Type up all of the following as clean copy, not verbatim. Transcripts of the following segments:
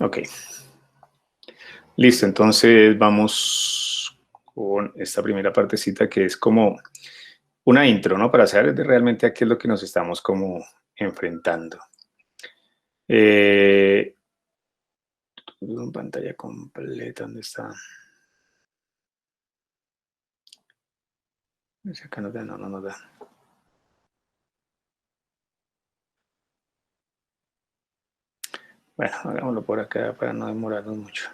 Ok. Listo, entonces vamos con esta primera partecita que es como una intro, ¿no? Para saber realmente a qué es lo que nos estamos como enfrentando. En pantalla completa, ¿dónde está? Acá no da, no nos da. Bueno, hagámoslo por acá para no demorarnos mucho.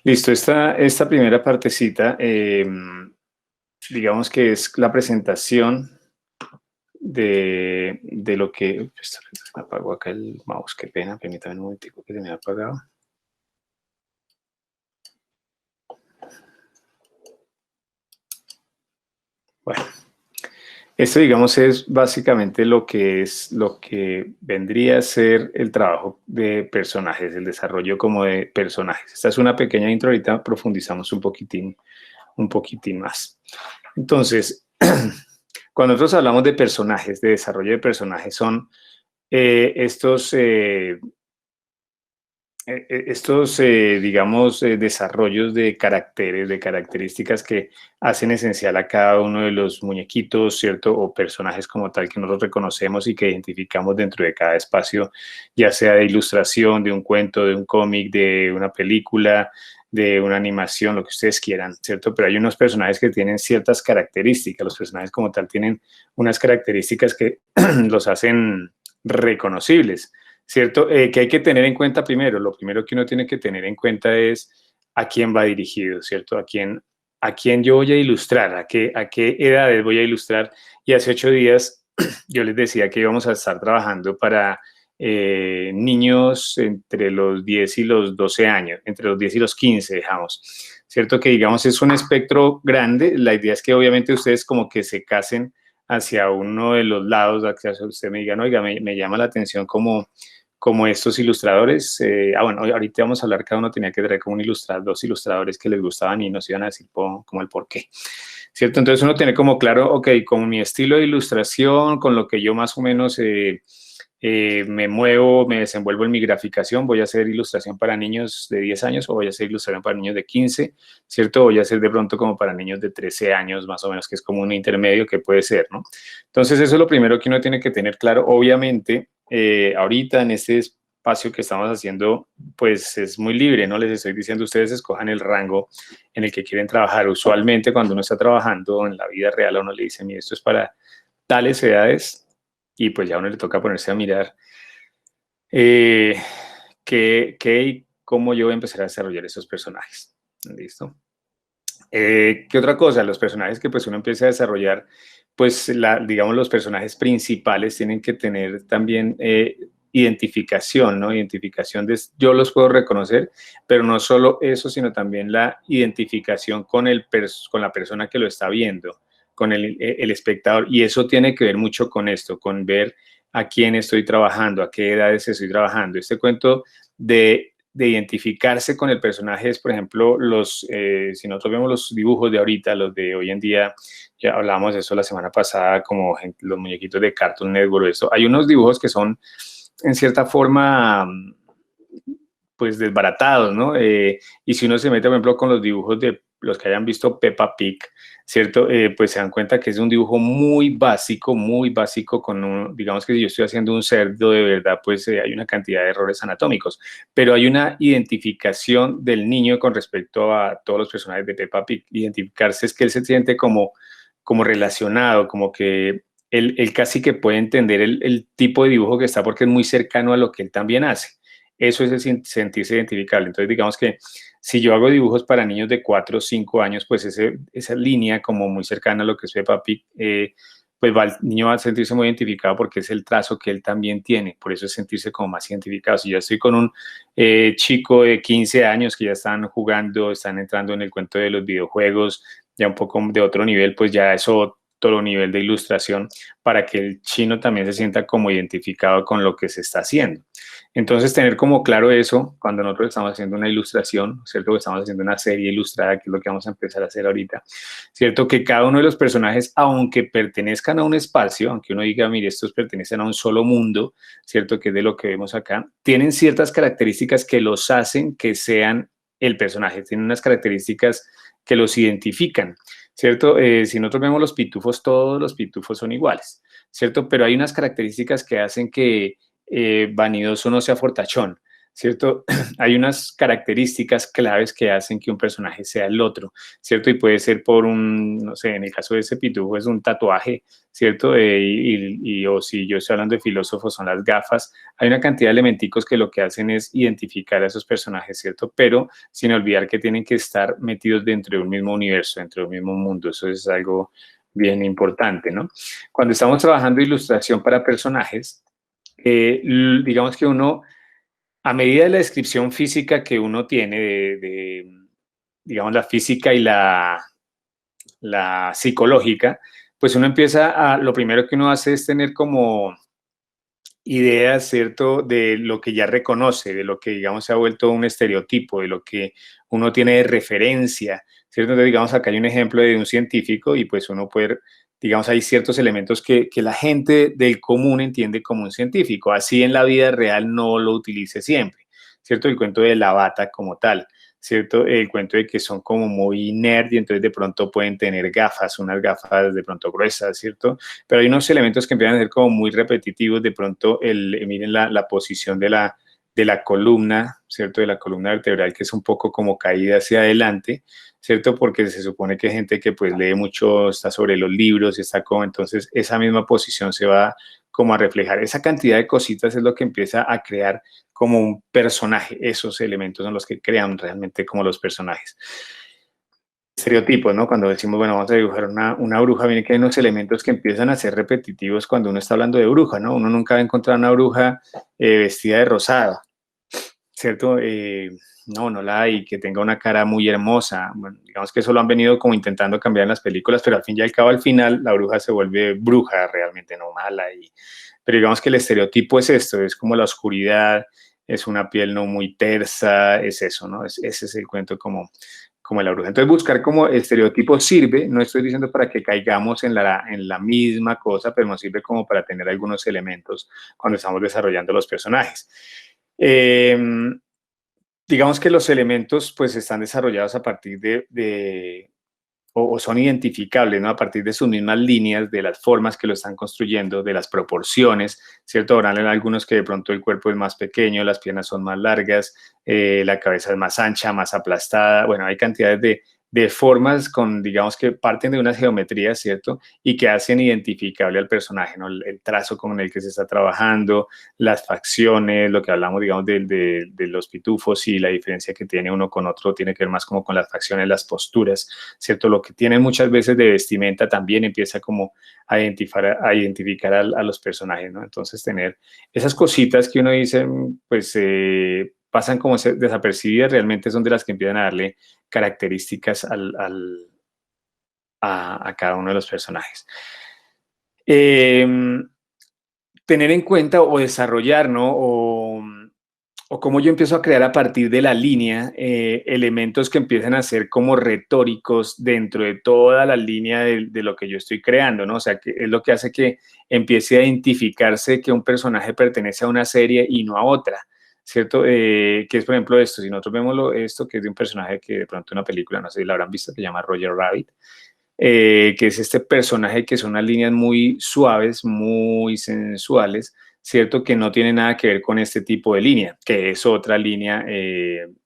Listo, esta primera partecita, digamos que es la presentación de lo que... Pues, me apagó acá el mouse, qué pena, permítame un momentico que se me ha apagado. Bueno, esto digamos es básicamente lo que vendría a ser el trabajo de personajes, el desarrollo como de personajes. Esta es una pequeña intro, ahorita profundizamos un poquitín más. Entonces, cuando nosotros hablamos de personajes, de desarrollo de personajes, son digamos, desarrollos de caracteres, de características que hacen esencial a cada uno de los muñequitos, ¿cierto? O personajes como tal que nosotros reconocemos y que identificamos dentro de cada espacio, ya sea de ilustración, de un cuento, de un cómic, de una película, de una animación, lo que ustedes quieran, ¿cierto? Pero hay unos personajes que tienen ciertas características, los personajes como tal tienen unas características que los hacen reconocibles. ¿Cierto? Que hay que tener en cuenta primero, lo primero que uno tiene que tener en cuenta es a quién va dirigido, ¿cierto? A quién yo voy a ilustrar, a qué edades voy a ilustrar. Y hace 8 días yo les decía que íbamos a estar trabajando para niños entre los 10 y los 12 años, entre los 10 y los 15, dejamos. ¿Cierto? Que digamos es un espectro grande. La idea es que obviamente ustedes como que se casen hacia uno de los lados, hacia usted me digan, oiga, me llama la atención como estos ilustradores. Bueno, ahorita vamos a hablar, cada uno tenía que traer como dos ilustradores que les gustaban y nos iban a decir como el por qué. ¿Cierto? Entonces uno tiene como claro, ok, con mi estilo de ilustración, con lo que yo más o menos me muevo, me desenvuelvo en mi graficación, voy a hacer ilustración para niños de 10 años o voy a hacer ilustración para niños de 15, ¿cierto? Voy a hacer de pronto como para niños de 13 años, más o menos, que es como un intermedio que puede ser, ¿no? Entonces eso es lo primero que uno tiene que tener claro. Obviamente, ahorita en este espacio que estamos haciendo, pues es muy libre, ¿no? Les estoy diciendo, ustedes escojan el rango en el que quieren trabajar. Usualmente cuando uno está trabajando en la vida real, a uno le dice, mire, esto es para tales edades, y pues ya a uno le toca ponerse a mirar qué y cómo yo voy a empezar a desarrollar esos personajes. ¿Listo? ¿Qué otra cosa? Los personajes que pues uno empieza a desarrollar, pues digamos los personajes principales tienen que tener también identificación, ¿no? Identificación yo los puedo reconocer, pero no solo eso, sino también la identificación con la persona que lo está viendo, con el espectador. Y eso tiene que ver mucho con esto, con ver a quién estoy trabajando, a qué edades estoy trabajando. Este cuento de identificarse con el personaje es, por ejemplo, si nosotros vemos los dibujos de ahorita, los de hoy en día, ya hablamos de eso la semana pasada, como los muñequitos de Cartoon Network, eso. Hay unos dibujos que son, en cierta forma, pues desbaratados, ¿no? Y si uno se mete, por ejemplo, con los dibujos de los que hayan visto Peppa Pig, ¿cierto? Pues se dan cuenta que es un dibujo muy básico, digamos que si yo estoy haciendo un cerdo de verdad, pues hay una cantidad de errores anatómicos, pero hay una identificación del niño con respecto a todos los personajes de Peppa Pig. Identificarse es que él se siente como relacionado, como que él casi que puede entender el tipo de dibujo que está porque es muy cercano a lo que él también hace. Eso es el sentirse identificable. Entonces, digamos que si yo hago dibujos para niños de 4 o 5 años, pues esa línea como muy cercana a lo que es Peppa Pig, pues el niño va a sentirse muy identificado porque es el trazo que él también tiene. Por eso es sentirse como más identificado. Si yo estoy con un chico de 15 años que ya están jugando, están entrando en el cuento de los videojuegos, ya un poco de otro nivel, pues ya eso otro nivel de ilustración para que el chino también se sienta como identificado con lo que se está haciendo. Entonces, tener como claro eso cuando nosotros estamos haciendo una ilustración, ¿cierto? Que estamos haciendo una serie ilustrada, que es lo que vamos a empezar a hacer ahorita, ¿cierto? Que cada uno de los personajes, aunque pertenezcan a un espacio, aunque uno diga, mire, estos pertenecen a un solo mundo, ¿cierto? Que es de lo que vemos acá, tienen ciertas características que los hacen que sean el personaje, tienen unas características que los identifican, ¿cierto? Si nosotros vemos los pitufos, todos los pitufos son iguales, ¿cierto? Pero hay unas características que hacen que vanidoso no sea fortachón, ¿cierto? Hay unas características claves que hacen que un personaje sea el otro, ¿cierto? Y puede ser por un, no sé, en el caso de ese pitufo es un tatuaje, ¿cierto? O si yo estoy hablando de filósofos, son las gafas. Hay una cantidad de elementicos que lo que hacen es identificar a esos personajes, ¿cierto? Pero sin olvidar que tienen que estar metidos dentro de un mismo universo, dentro de un mismo mundo. Eso es algo bien importante, ¿no? Cuando estamos trabajando ilustración para personajes, digamos que uno, a medida de la descripción física que uno tiene digamos, la física y la psicológica, pues uno empieza lo primero que uno hace es tener como ideas, ¿cierto?, de lo que ya reconoce, de lo que, digamos, se ha vuelto un estereotipo, de lo que uno tiene de referencia, ¿cierto? Entonces, digamos, acá hay un ejemplo de un científico y pues uno puede, digamos, hay ciertos elementos que la gente del común entiende como un científico, así en la vida real no lo utilice siempre, ¿cierto? El cuento de la bata como tal, ¿cierto? El cuento de que son como muy nerd y entonces de pronto pueden tener gafas, unas gafas de pronto gruesas, ¿cierto? Pero hay unos elementos que empiezan a ser como muy repetitivos, de pronto, miren la posición de la columna, ¿cierto? De la columna vertebral, que es un poco como caída hacia adelante, ¿cierto? Porque se supone que hay gente que pues lee mucho, está sobre los libros, está como, entonces esa misma posición se va como a reflejar. Esa cantidad de cositas es lo que empieza a crear como un personaje. Esos elementos son los que crean realmente como los personajes. Estereotipos, ¿no? Cuando decimos, bueno, vamos a dibujar una bruja, viene que hay unos elementos que empiezan a ser repetitivos cuando uno está hablando de bruja, ¿no? Uno nunca va a encontrar una bruja vestida de rosado, ¿cierto? No, no la hay, que tenga una cara muy hermosa. Bueno, digamos que eso lo han venido como intentando cambiar en las películas, pero al fin y al cabo, al final, la bruja se vuelve bruja realmente, no mala. Pero digamos que el estereotipo es esto, es como la oscuridad, es una piel no muy tersa, es eso, ¿no? Ese es el cuento como la bruja. Entonces, buscar como estereotipo sirve, no estoy diciendo para que caigamos en la misma cosa, pero nos sirve como para tener algunos elementos cuando estamos desarrollando los personajes. Digamos que los elementos pues están desarrollados a partir o son identificables, ¿no? A partir de sus mismas líneas, de las formas que lo están construyendo, de las proporciones, ¿cierto? Habrán algunos que de pronto el cuerpo es más pequeño, las piernas son más largas, la cabeza es más ancha, más aplastada, bueno, hay cantidades de formas digamos, que parten de unas geometrías, ¿cierto? Y que hacen identificable al personaje, ¿no? El trazo con el que se está trabajando, las facciones, lo que hablamos, digamos, de los pitufos y la diferencia que tiene uno con otro tiene que ver más como con las facciones, las posturas, ¿cierto? Lo que tienen muchas veces de vestimenta también empieza como a identificar a los personajes, ¿no? Entonces, tener esas cositas que uno dice, pues, pasan como desapercibidas, realmente son de las que empiezan a darle características a cada uno de los personajes. Tener en cuenta o desarrollar, ¿no? O cómo yo empiezo a crear a partir de la línea elementos que empiezan a ser como retóricos dentro de toda la línea de lo que yo estoy creando, ¿no? O sea, que es lo que hace que empiece a identificarse que un personaje pertenece a una serie y no a otra, ¿cierto? Que es, por ejemplo, esto, si nosotros vemos esto, que es de un personaje que de pronto una película, no sé si la habrán visto, que se llama Roger Rabbit, que es este personaje que son unas líneas muy suaves, muy sensuales, ¿cierto? Que no tiene nada que ver con este tipo de línea, que es otra línea,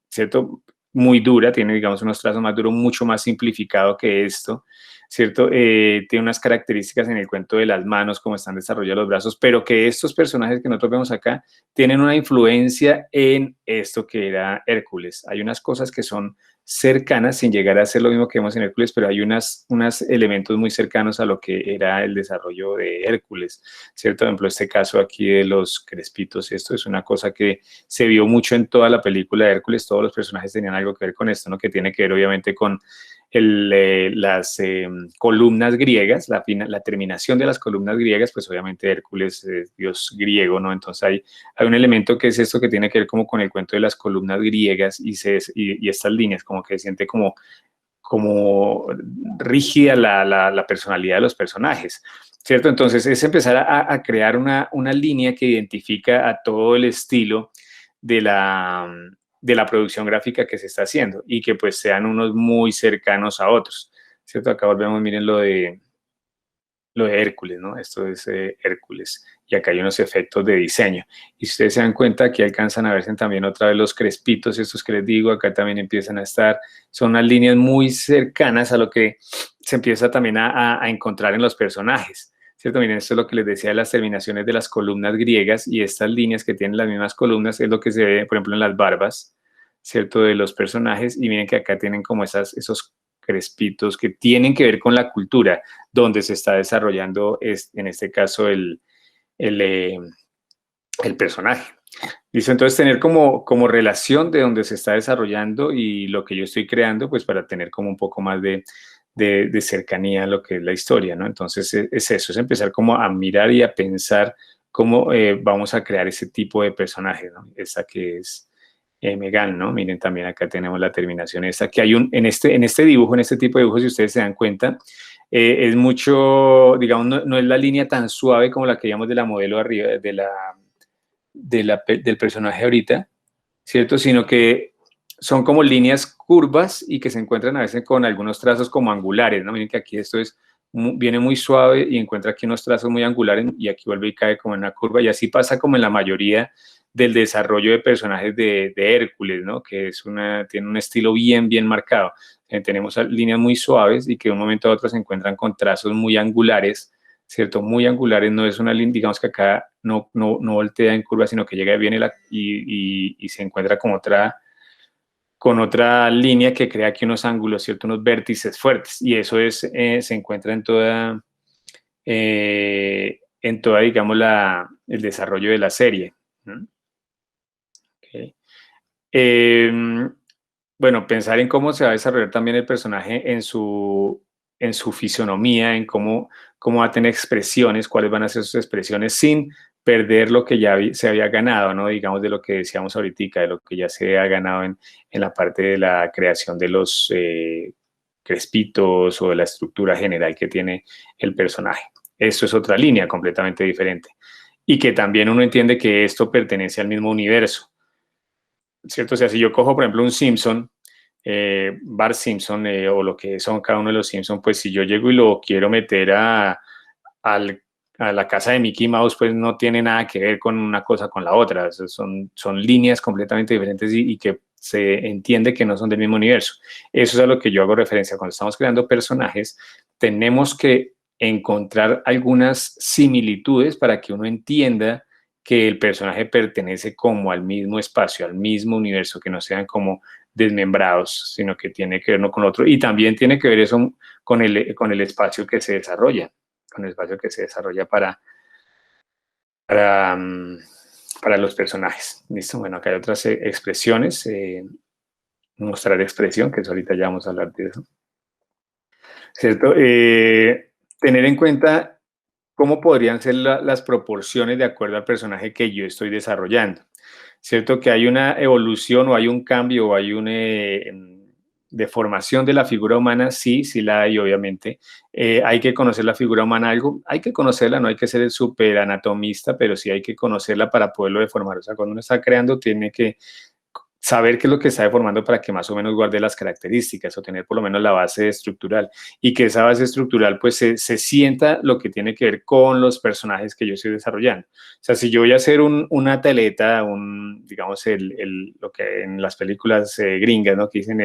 ¿cierto? Muy dura, tiene, digamos, unos trazos más duros, mucho más simplificado que esto, ¿cierto? Tiene unas características en el cuento de las manos, cómo están desarrollados los brazos, pero que estos personajes que nosotros vemos acá tienen una influencia en esto que era Hércules. Hay unas cosas que son cercanas, sin llegar a ser lo mismo que vemos en Hércules, pero hay unos elementos muy cercanos a lo que era el desarrollo de Hércules, ¿cierto? Por ejemplo, este caso aquí de los crespitos, esto es una cosa que se vio mucho en toda la película de Hércules, todos los personajes tenían algo que ver con esto, ¿no? Que tiene que ver obviamente con las columnas griegas, la terminación de las columnas griegas, pues obviamente Hércules es dios griego, ¿no? Entonces hay un elemento que es esto que tiene que ver como con el cuento de las columnas griegas y estas líneas, como que se siente como rígida la personalidad de los personajes, ¿cierto? Entonces es empezar a crear una línea que identifica a todo el estilo de la producción gráfica que se está haciendo y que pues sean unos muy cercanos a otros, ¿cierto? Acá volvemos, miren lo de Hércules, ¿no? Esto es Hércules. Y acá hay unos efectos de diseño. Y si ustedes se dan cuenta, aquí alcanzan a verse también otra vez los crespitos, estos que les digo, acá también empiezan a estar, son unas líneas muy cercanas a lo que se empieza también a encontrar en los personajes. ¿Cierto? Miren, esto es lo que les decía de las terminaciones de las columnas griegas y estas líneas que tienen las mismas columnas es lo que se ve, por ejemplo, en las barbas, ¿cierto? De los personajes. Y miren que acá tienen como esos crespitos que tienen que ver con la cultura donde se está desarrollando, en este caso, el, eh, el personaje. Listo, entonces tener como relación de donde se está desarrollando y lo que yo estoy creando, pues para tener como un poco más de cercanía a lo que es la historia, ¿no? Entonces es eso, es empezar como a mirar y a pensar cómo vamos a crear ese tipo de personaje, ¿no? Esta que es Megan, ¿no? Miren, también acá tenemos la terminación esta, que hay en este dibujo, en este tipo de dibujos, si ustedes se dan cuenta, es mucho, digamos, no es la línea tan suave como la que veíamos de la modelo arriba, del personaje ahorita, ¿cierto? Sino que son como líneas curvas y que se encuentran a veces con algunos trazos como angulares, ¿no? Miren que aquí esto viene muy suave y encuentra aquí unos trazos muy angulares y aquí vuelve y cae como en una curva y así pasa como en la mayoría del desarrollo de personajes de Hércules, ¿no? Que tiene un estilo bien marcado. Tenemos líneas muy suaves y que de un momento a otro se encuentran con trazos muy angulares, ¿cierto? Muy angulares, no es una línea, digamos que acá no voltea en curva, sino que llega y viene y se encuentra con otra línea que crea aquí unos ángulos, ¿cierto? Unos vértices fuertes, y eso se encuentra en toda, digamos, el desarrollo de la serie. Okay. Bueno, pensar en cómo se va a desarrollar también el personaje en su fisonomía, en cómo va a tener expresiones, cuáles van a ser sus expresiones sin perder lo que ya se había ganado, ¿no? Digamos, de lo que decíamos ahorita, de lo que ya se ha ganado en la parte de la creación de los crespitos o de la estructura general que tiene el personaje. Esto es otra línea completamente diferente. Y que también uno entiende que esto pertenece al mismo universo, ¿cierto? O sea, si yo cojo, por ejemplo, un Simpson, Bart Simpson, o lo que son cada uno de los Simpson, pues si yo llego y lo quiero meter al, a la casa de Mickey Mouse, pues no tiene nada que ver con una cosa con la otra. Son líneas completamente diferentes y que se entiende que no son del mismo universo. Eso es a lo que yo hago referencia. Cuando estamos creando personajes, tenemos que encontrar algunas similitudes para que uno entienda que el personaje pertenece como al mismo espacio, al mismo universo, que no sean como desmembrados, sino que tiene que ver uno con otro. Y también tiene que ver eso con el espacio que se desarrolla, con el espacio que se desarrolla para, mm, para los personajes. ¿Listo? Bueno, acá hay otras expresiones. Mostrar expresión, que eso ahorita ya vamos a hablar de eso. ¿Cierto? Tener en cuenta cómo podrían ser las proporciones de acuerdo al personaje que yo estoy desarrollando. ¿Cierto? Que hay una evolución o hay un cambio o hay una deformación de la figura humana, sí la hay, obviamente. Hay que conocer la figura humana, hay que conocerla, no hay que ser el súper anatomista, pero sí hay que conocerla para poderlo deformar. O sea, cuando uno está creando, tiene que saber qué es lo que está deformando para que más o menos guarde las características o tener por lo menos la base estructural y que esa base estructural pues se sienta lo que tiene que ver con los personajes que yo estoy desarrollando. O sea, si yo voy a hacer una atleta, digamos, lo que en las películas gringas, ¿no? Que dicen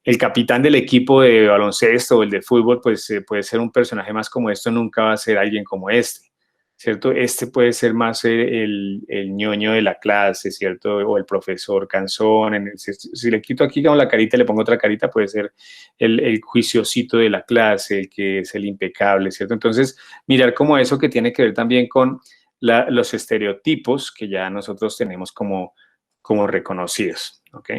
el capitán del equipo de baloncesto o el de fútbol, pues puede ser un personaje más como esto, nunca va a ser alguien como este. ¿Cierto? Este puede ser más el ñoño de la clase, ¿cierto? O el profesor cansón. Si le quito aquí la carita y le pongo otra carita, puede ser el juiciosito de la clase, el que es el impecable, ¿cierto? Entonces, mirar como eso que tiene que ver también con los estereotipos que ya nosotros tenemos como reconocidos, ¿ok?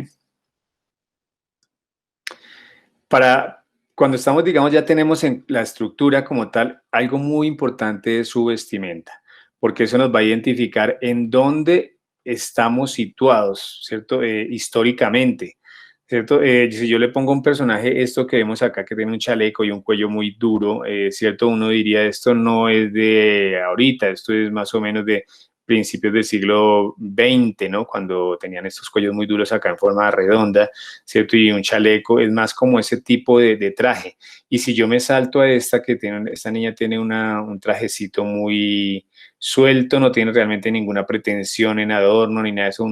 Para Cuando estamos, digamos, ya tenemos en la estructura como tal, algo muy importante es su vestimenta, porque eso nos va a identificar en dónde estamos situados, ¿cierto? Históricamente, ¿cierto? Si yo le pongo a un personaje esto que vemos acá, que tiene un chaleco y un cuello muy duro, ¿cierto? Uno diría, esto no es de ahorita, esto es más o menos de principios del siglo XX, ¿no? Cuando tenían estos cuellos muy duros acá en forma redonda, ¿cierto? Y un chaleco, es más como ese tipo de traje. Y si yo me salto a esta, esta niña tiene un trajecito muy suelto, no tiene realmente ninguna pretensión en adorno ni nada de eso,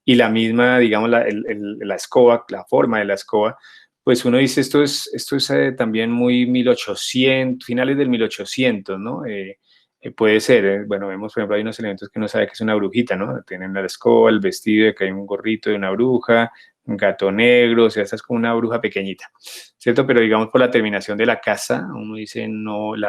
y la misma, digamos, la escoba, la forma de la escoba, pues uno dice, esto es también muy 1800, finales del 1800, ¿no? Puede ser, bueno, vemos, por ejemplo, hay unos elementos que uno sabe que es una brujita, ¿no? Tienen la escoba, el vestido, de que hay un gorrito de una bruja, un gato negro, o sea, esta es como una bruja pequeñita, ¿cierto? Pero digamos por la terminación de la casa, uno dice, no, el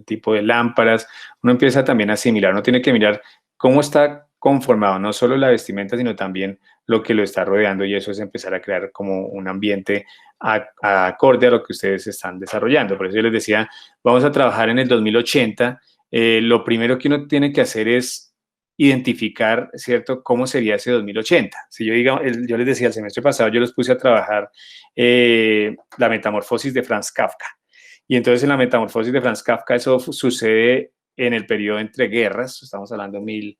tipo de lámparas, uno empieza también a asimilar, uno tiene que mirar cómo está conformado, no solo la vestimenta, sino también lo que lo está rodeando, y eso es empezar a crear como un ambiente acorde a lo que ustedes están desarrollando. Por eso yo les decía, vamos a trabajar en el 2080, lo primero que uno tiene que hacer es identificar, ¿cierto?, cómo sería ese 2080. Si yo, yo les decía, el semestre pasado yo los puse a trabajar la metamorfosis de Franz Kafka. Y entonces en la metamorfosis de Franz Kafka eso sucede en el periodo entre guerras, estamos hablando de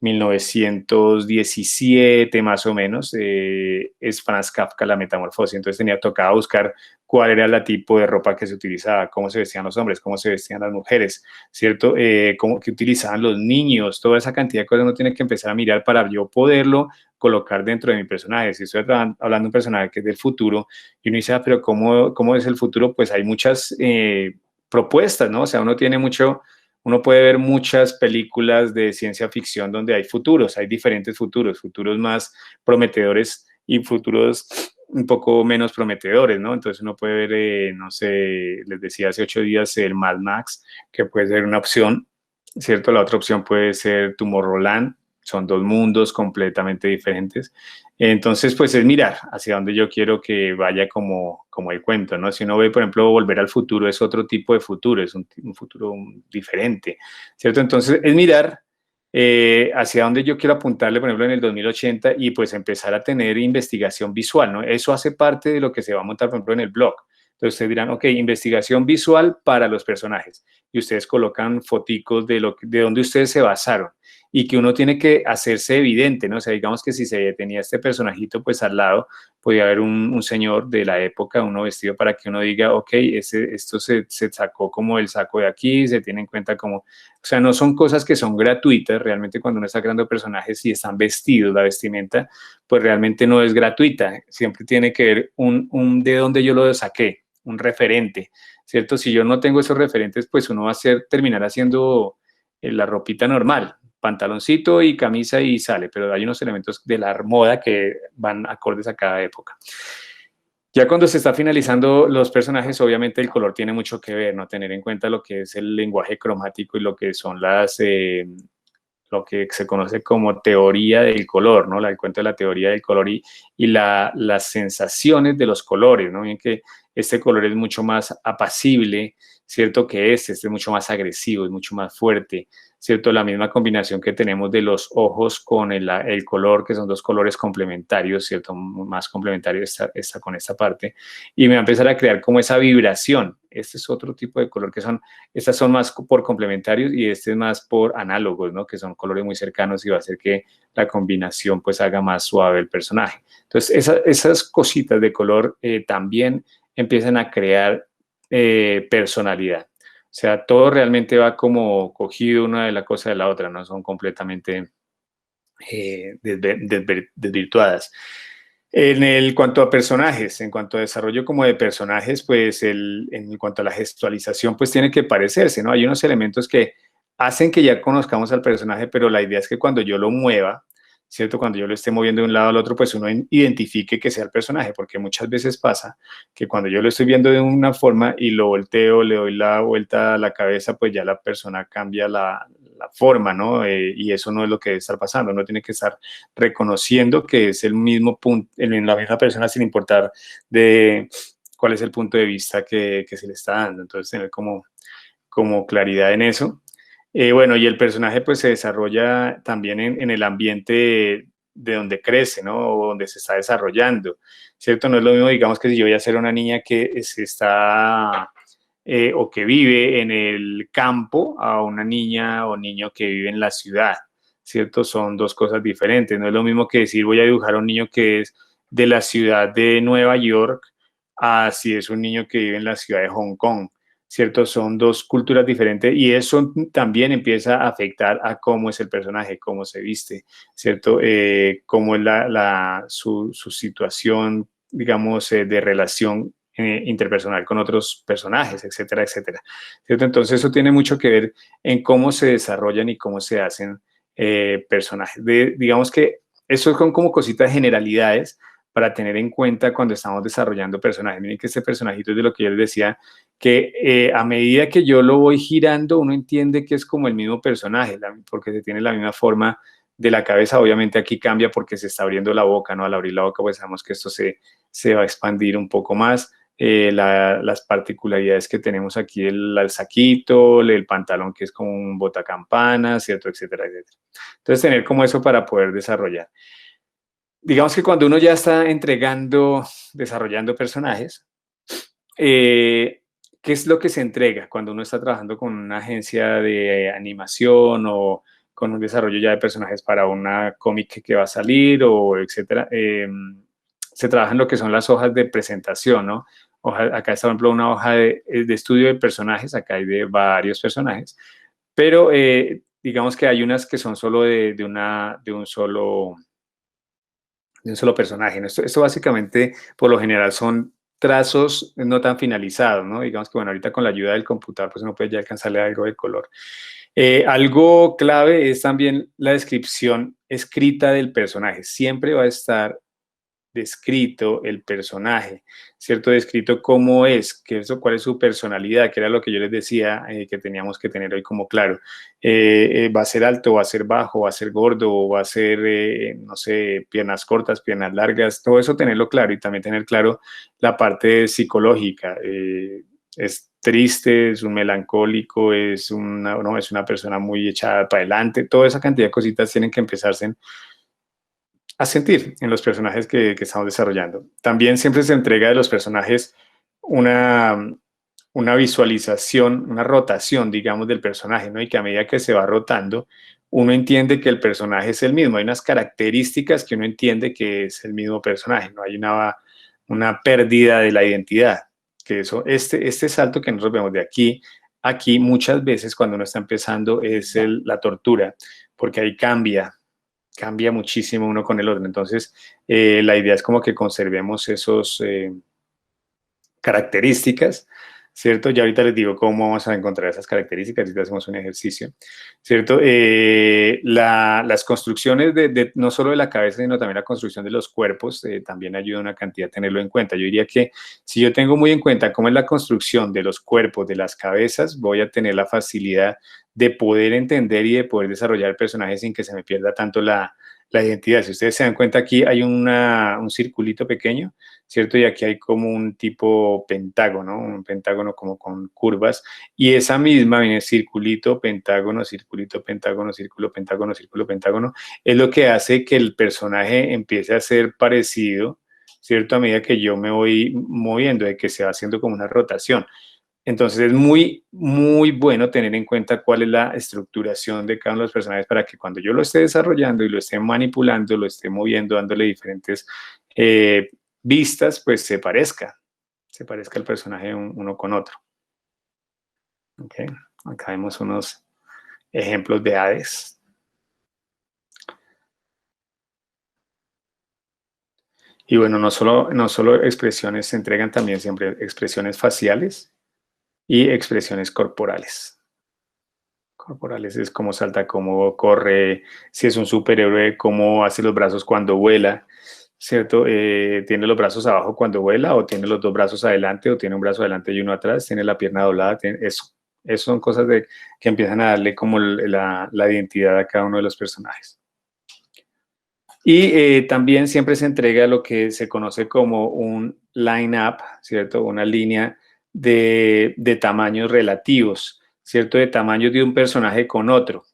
1917 más o menos, es Franz Kafka la metamorfosis. Entonces tocaba buscar cuál era el tipo de ropa que se utilizaba, cómo se vestían los hombres, cómo se vestían las mujeres, ¿cierto? Qué utilizaban los niños, toda esa cantidad de cosas uno tiene que empezar a mirar para yo poderlo colocar dentro de mi personaje. Si estoy hablando de un personaje que es del futuro, y uno dice, ah, pero ¿cómo es el futuro? Pues hay muchas propuestas, ¿no? O sea, uno puede ver muchas películas de ciencia ficción donde hay futuros, hay diferentes futuros, futuros más prometedores y futuros un poco menos prometedores, ¿no? Entonces uno puede ver, no sé, les decía hace 8 días el Mad Max, que puede ser una opción, ¿cierto? La otra opción puede ser Tomorrowland, son dos mundos completamente diferentes. Entonces, pues es mirar hacia dónde yo quiero que vaya como el cuento, ¿no? Si uno ve, por ejemplo, Volver al Futuro, es otro tipo de futuro, es un futuro diferente, ¿cierto? Entonces, es mirar hacia dónde yo quiero apuntarle, por ejemplo, en el 2080 y pues empezar a tener investigación visual, ¿no? Eso hace parte de lo que se va a montar, por ejemplo, en el blog. Entonces ustedes dirán, ok, investigación visual para los personajes. Y ustedes colocan foticos de donde ustedes se basaron y que uno tiene que hacerse evidente, ¿no? O sea, digamos que si se tenía este personajito, pues al lado podía haber un señor de la época, uno vestido para que uno diga, ok, esto se sacó como el saco de aquí, se tiene en cuenta como, o sea, no son cosas que son gratuitas, realmente cuando uno está creando personajes y están vestidos, la vestimenta, pues realmente no es gratuita, siempre tiene que ver de dónde yo lo saqué, un referente, ¿cierto? Si yo no tengo esos referentes, pues uno va a terminar haciendo la ropita normal, pantaloncito y camisa y sale, pero hay unos elementos de la moda que van acordes a cada época. Ya cuando se está finalizando los personajes, obviamente el color tiene mucho que ver, ¿no? Tener en cuenta lo que es el lenguaje cromático y lo que son lo que se conoce como teoría del color, ¿no? El cuento de la teoría del color y las sensaciones de los colores, ¿no? Bien que este color es mucho más apacible, ¿cierto? Que este es mucho más agresivo, es mucho más fuerte, ¿cierto? La misma combinación que tenemos de los ojos con el color, que son dos colores complementarios, ¿cierto? Más complementario con esta parte. Y me va a empezar a crear como esa vibración. Este es otro tipo de color estas son más por complementarios y este es más por análogos, ¿no? Que son colores muy cercanos y va a hacer que la combinación pues haga más suave el personaje. Entonces, esas cositas de color también empiezan a crear personalidad. O sea, todo realmente va como cogido una de la cosa de la otra, no son completamente desvirtuadas. Cuanto a personajes, en cuanto a desarrollo como de personajes, pues en cuanto a la gestualización, pues tiene que parecerse, ¿no? Hay unos elementos que hacen que ya conozcamos al personaje, pero la idea es que cuando yo lo mueva, ¿cierto? Cuando yo lo esté moviendo de un lado al otro, pues uno identifique que sea el personaje, porque muchas veces pasa que cuando yo lo estoy viendo de una forma y lo volteo, le doy la vuelta a la cabeza, pues ya la persona cambia la forma, ¿no? Y eso no es lo que debe estar pasando. Uno tiene que estar reconociendo que es el mismo punto, la misma persona sin importar de cuál es el punto de vista que se le está dando. Entonces, tener como claridad en eso. Bueno, y el personaje pues se desarrolla también en el ambiente de donde crece, ¿no? O donde se está desarrollando, ¿cierto? No es lo mismo, digamos, que si yo voy a ser una niña que se está o que vive en el campo a una niña o niño que vive en la ciudad, ¿cierto? Son dos cosas diferentes. No es lo mismo que decir voy a dibujar a un niño que es de la ciudad de Nueva York a si es un niño que vive en la ciudad de Hong Kong, ¿cierto? Son dos culturas diferentes y eso también empieza a afectar a cómo es el personaje, cómo se viste, ¿cierto? Cómo es su situación, digamos, de relación interpersonal con otros personajes, etcétera, etcétera, ¿cierto? Entonces eso tiene mucho que ver en cómo se desarrollan y cómo se hacen personajes. Digamos que eso son como cositas generalidades para tener en cuenta cuando estamos desarrollando personajes. Miren que este personajito es de lo que yo les decía, que a medida que yo lo voy girando, uno entiende que es como el mismo personaje, porque se tiene la misma forma de la cabeza. Obviamente aquí cambia porque se está abriendo la boca, ¿no? Al abrir la boca, pues sabemos que esto se va a expandir un poco más. Las particularidades que tenemos aquí, el saquito, el pantalón que es como un botacampana, ¿cierto? Etcétera, etcétera. Entonces, tener como eso para poder desarrollar. Digamos que cuando uno ya está desarrollando personajes, ¿qué es lo que se entrega cuando uno está trabajando con una agencia de animación o con un desarrollo ya de personajes para una cómic que va a salir o etcétera? Se trabajan lo que son las hojas de presentación, ¿no? Acá está, por ejemplo, una hoja de estudio de personajes, acá hay de varios personajes, pero digamos que hay unas que son solo de un solo personaje, ¿no? Esto básicamente, por lo general, son trazos no tan finalizados, ¿no? Digamos que, bueno, ahorita con la ayuda del computador, pues uno puede ya alcanzarle algo de color. Algo clave es también la descripción escrita del personaje. Siempre va a estar descrito el personaje, ¿cierto? Descrito cómo es, cuál es su personalidad, que era lo que yo les decía que teníamos que tener hoy como claro. ¿Va a ser alto, va a ser bajo, va a ser gordo, va a ser, no sé, piernas cortas, piernas largas? Todo eso tenerlo claro y también tener claro la parte psicológica. Es triste, es un melancólico, no, es una persona muy echada para adelante. Toda esa cantidad de cositas tienen que empezarse a sentir en los personajes que estamos desarrollando. También siempre se entrega de los personajes una visualización, una rotación, digamos, del personaje, ¿no? Y que a medida que se va rotando, uno entiende que el personaje es el mismo. Hay unas características que uno entiende que es el mismo personaje, no hay una pérdida de la identidad. Que eso, este salto que nosotros vemos de aquí a aquí, muchas veces cuando uno está empezando es la tortura, porque ahí cambia muchísimo uno con el otro. Entonces, la idea es como que conservemos esos características, ¿cierto? Ya ahorita les digo cómo vamos a encontrar esas características y hacemos un ejercicio, ¿cierto? Las construcciones no solo de la cabeza, sino también la construcción de los cuerpos, también ayuda una cantidad a tenerlo en cuenta. Yo diría que si yo tengo muy en cuenta cómo es la construcción de los cuerpos, de las cabezas, voy a tener la facilidad de poder entender y de poder desarrollar el personaje sin que se me pierda tanto la identidad. Si ustedes se dan cuenta, aquí hay un circulito pequeño, ¿cierto? Y aquí hay como un tipo pentágono, un pentágono como con curvas, y esa misma viene circulito, pentágono, circulito, pentágono, círculo, pentágono, círculo, pentágono, es lo que hace que el personaje empiece a ser parecido, ¿cierto? A medida que yo me voy moviendo, de que se va haciendo como una rotación. Entonces es muy, muy bueno tener en cuenta cuál es la estructuración de cada uno de los personajes para que cuando yo lo esté desarrollando y lo esté manipulando, lo esté moviendo, dándole diferentes eh, vistas, pues se parezca el personaje uno con otro. Okay. Acá vemos unos ejemplos de Hades. Y bueno, no solo expresiones, se entregan también siempre expresiones faciales y expresiones corporales. Corporales es cómo salta, cómo corre, si es un superhéroe, cómo hace los brazos cuando vuela, ¿cierto? Tiene los brazos abajo cuando vuela, o tiene los dos brazos adelante, o tiene un brazo adelante y uno atrás, tiene la pierna doblada, eso. Esas son cosas que empiezan a darle como la identidad a cada uno de los personajes. Y también siempre se entrega lo que se conoce como un line-up, ¿cierto? Una línea de tamaños relativos, ¿cierto? De tamaños de un personaje con otro,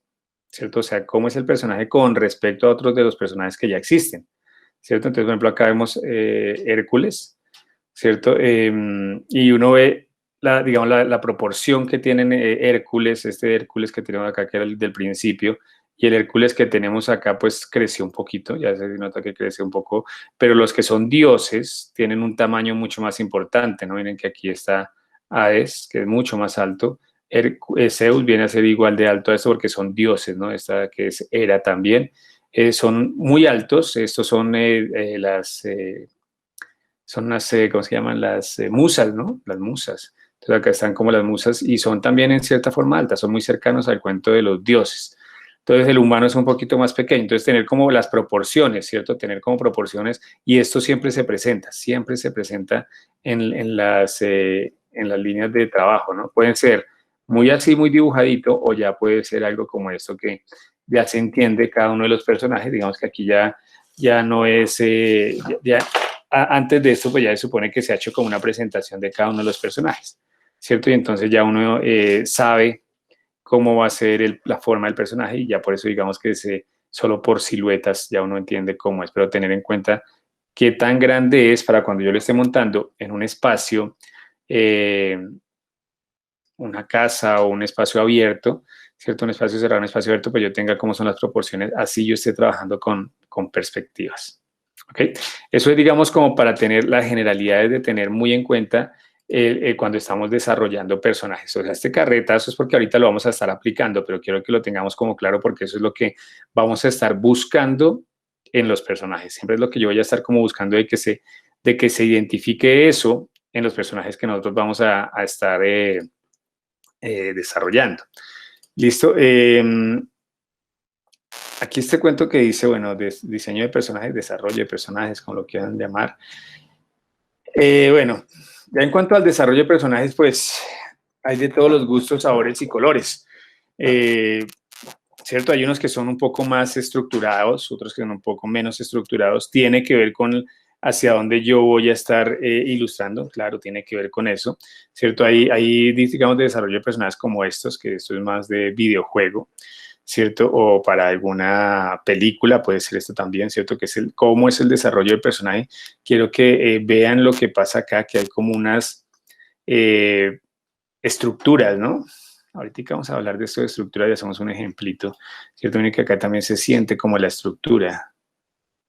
¿cierto? O sea, cómo es el personaje con respecto a otros de los personajes que ya existen, ¿cierto? Entonces, por ejemplo, acá vemos Hércules, ¿cierto? Y uno ve, digamos, la proporción que tienen Hércules, este Hércules que tenemos acá, que era el del principio, y el Hércules que tenemos acá, pues creció un poquito, ya se nota que creció un poco, pero los que son dioses tienen un tamaño mucho más importante, ¿no? Miren que aquí está Hades, que es mucho más alto. Zeus viene a ser igual de alto a esto porque son dioses, ¿no? Esta que es Hera también. Son muy altos, estos son son unas, ¿cómo se llaman? Las musas, ¿no? Las musas. Entonces acá están como las musas y son también en cierta forma altas, son muy cercanos al cuento de los dioses. Entonces el humano es un poquito más pequeño, entonces tener como las proporciones, ¿cierto? Tener como proporciones y esto siempre se presenta en las líneas de trabajo, ¿no? Pueden ser muy así, muy dibujadito o ya puede ser algo como esto que ya se entiende cada uno de los personajes, digamos que aquí ya no es, antes de esto, pues ya se supone que se ha hecho como una presentación de cada uno de los personajes, ¿cierto? Y entonces ya uno sabe cómo va a ser la forma del personaje y ya por eso digamos que solo por siluetas ya uno entiende cómo es, pero tener en cuenta qué tan grande es para cuando yo lo esté montando en un espacio, una casa o un espacio abierto, ¿cierto? Un espacio cerrado, un espacio abierto, pues yo tenga cómo son las proporciones, así yo esté trabajando con perspectivas. ¿Okay? Eso es, digamos, como para tener las generalidades de tener muy en cuenta cuando estamos desarrollando personajes. O sea, este carretazo es porque ahorita lo vamos a estar aplicando, pero quiero que lo tengamos como claro porque eso es lo que vamos a estar buscando en los personajes. Siempre es lo que yo voy a estar como buscando de que se identifique eso en los personajes que nosotros vamos a estar desarrollando. ¿Listo? Aquí este cuento que dice, bueno, diseño de personajes, desarrollo de personajes, como lo quieran llamar. Bueno, ya en cuanto al desarrollo de personajes, pues hay de todos los gustos, sabores y colores. ¿Cierto? Hay unos que son un poco más estructurados, otros que son un poco menos estructurados. Tiene que ver con hacia dónde yo voy a estar ilustrando, claro, tiene que ver con eso, ¿cierto? Hay, digamos, de desarrollo de personajes como estos, que esto es más de videojuego, ¿cierto? O para alguna película puede ser esto también, ¿cierto? Que es cómo es el desarrollo del personaje. Quiero que vean lo que pasa acá, que hay como unas estructuras, ¿no? Ahorita vamos a hablar de esto de estructura y hacemos un ejemplito, ¿cierto? Miren que acá también se siente como la estructura,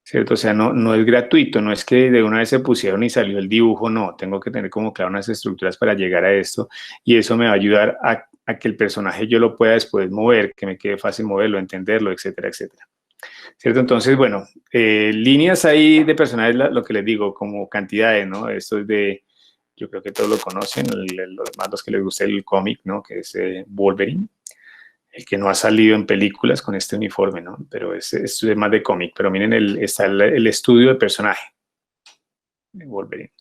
¿cierto? O sea, no es gratuito, no es que de una vez se pusieron y salió el dibujo, no, tengo que tener como claro unas estructuras para llegar a esto y eso me va a ayudar a que el personaje yo lo pueda después mover, que me quede fácil moverlo, entenderlo, etcétera, etcétera. ¿Cierto? Entonces, bueno, líneas ahí de personajes, lo que les digo, como cantidades, ¿no? Esto es yo creo que todos lo conocen, los más los que les gusta el cómic, ¿no? Que es Wolverine, el que no ha salido en películas con este uniforme, ¿no? Pero esto es más de cómic. Pero miren, está el estudio de personaje de Wolverine,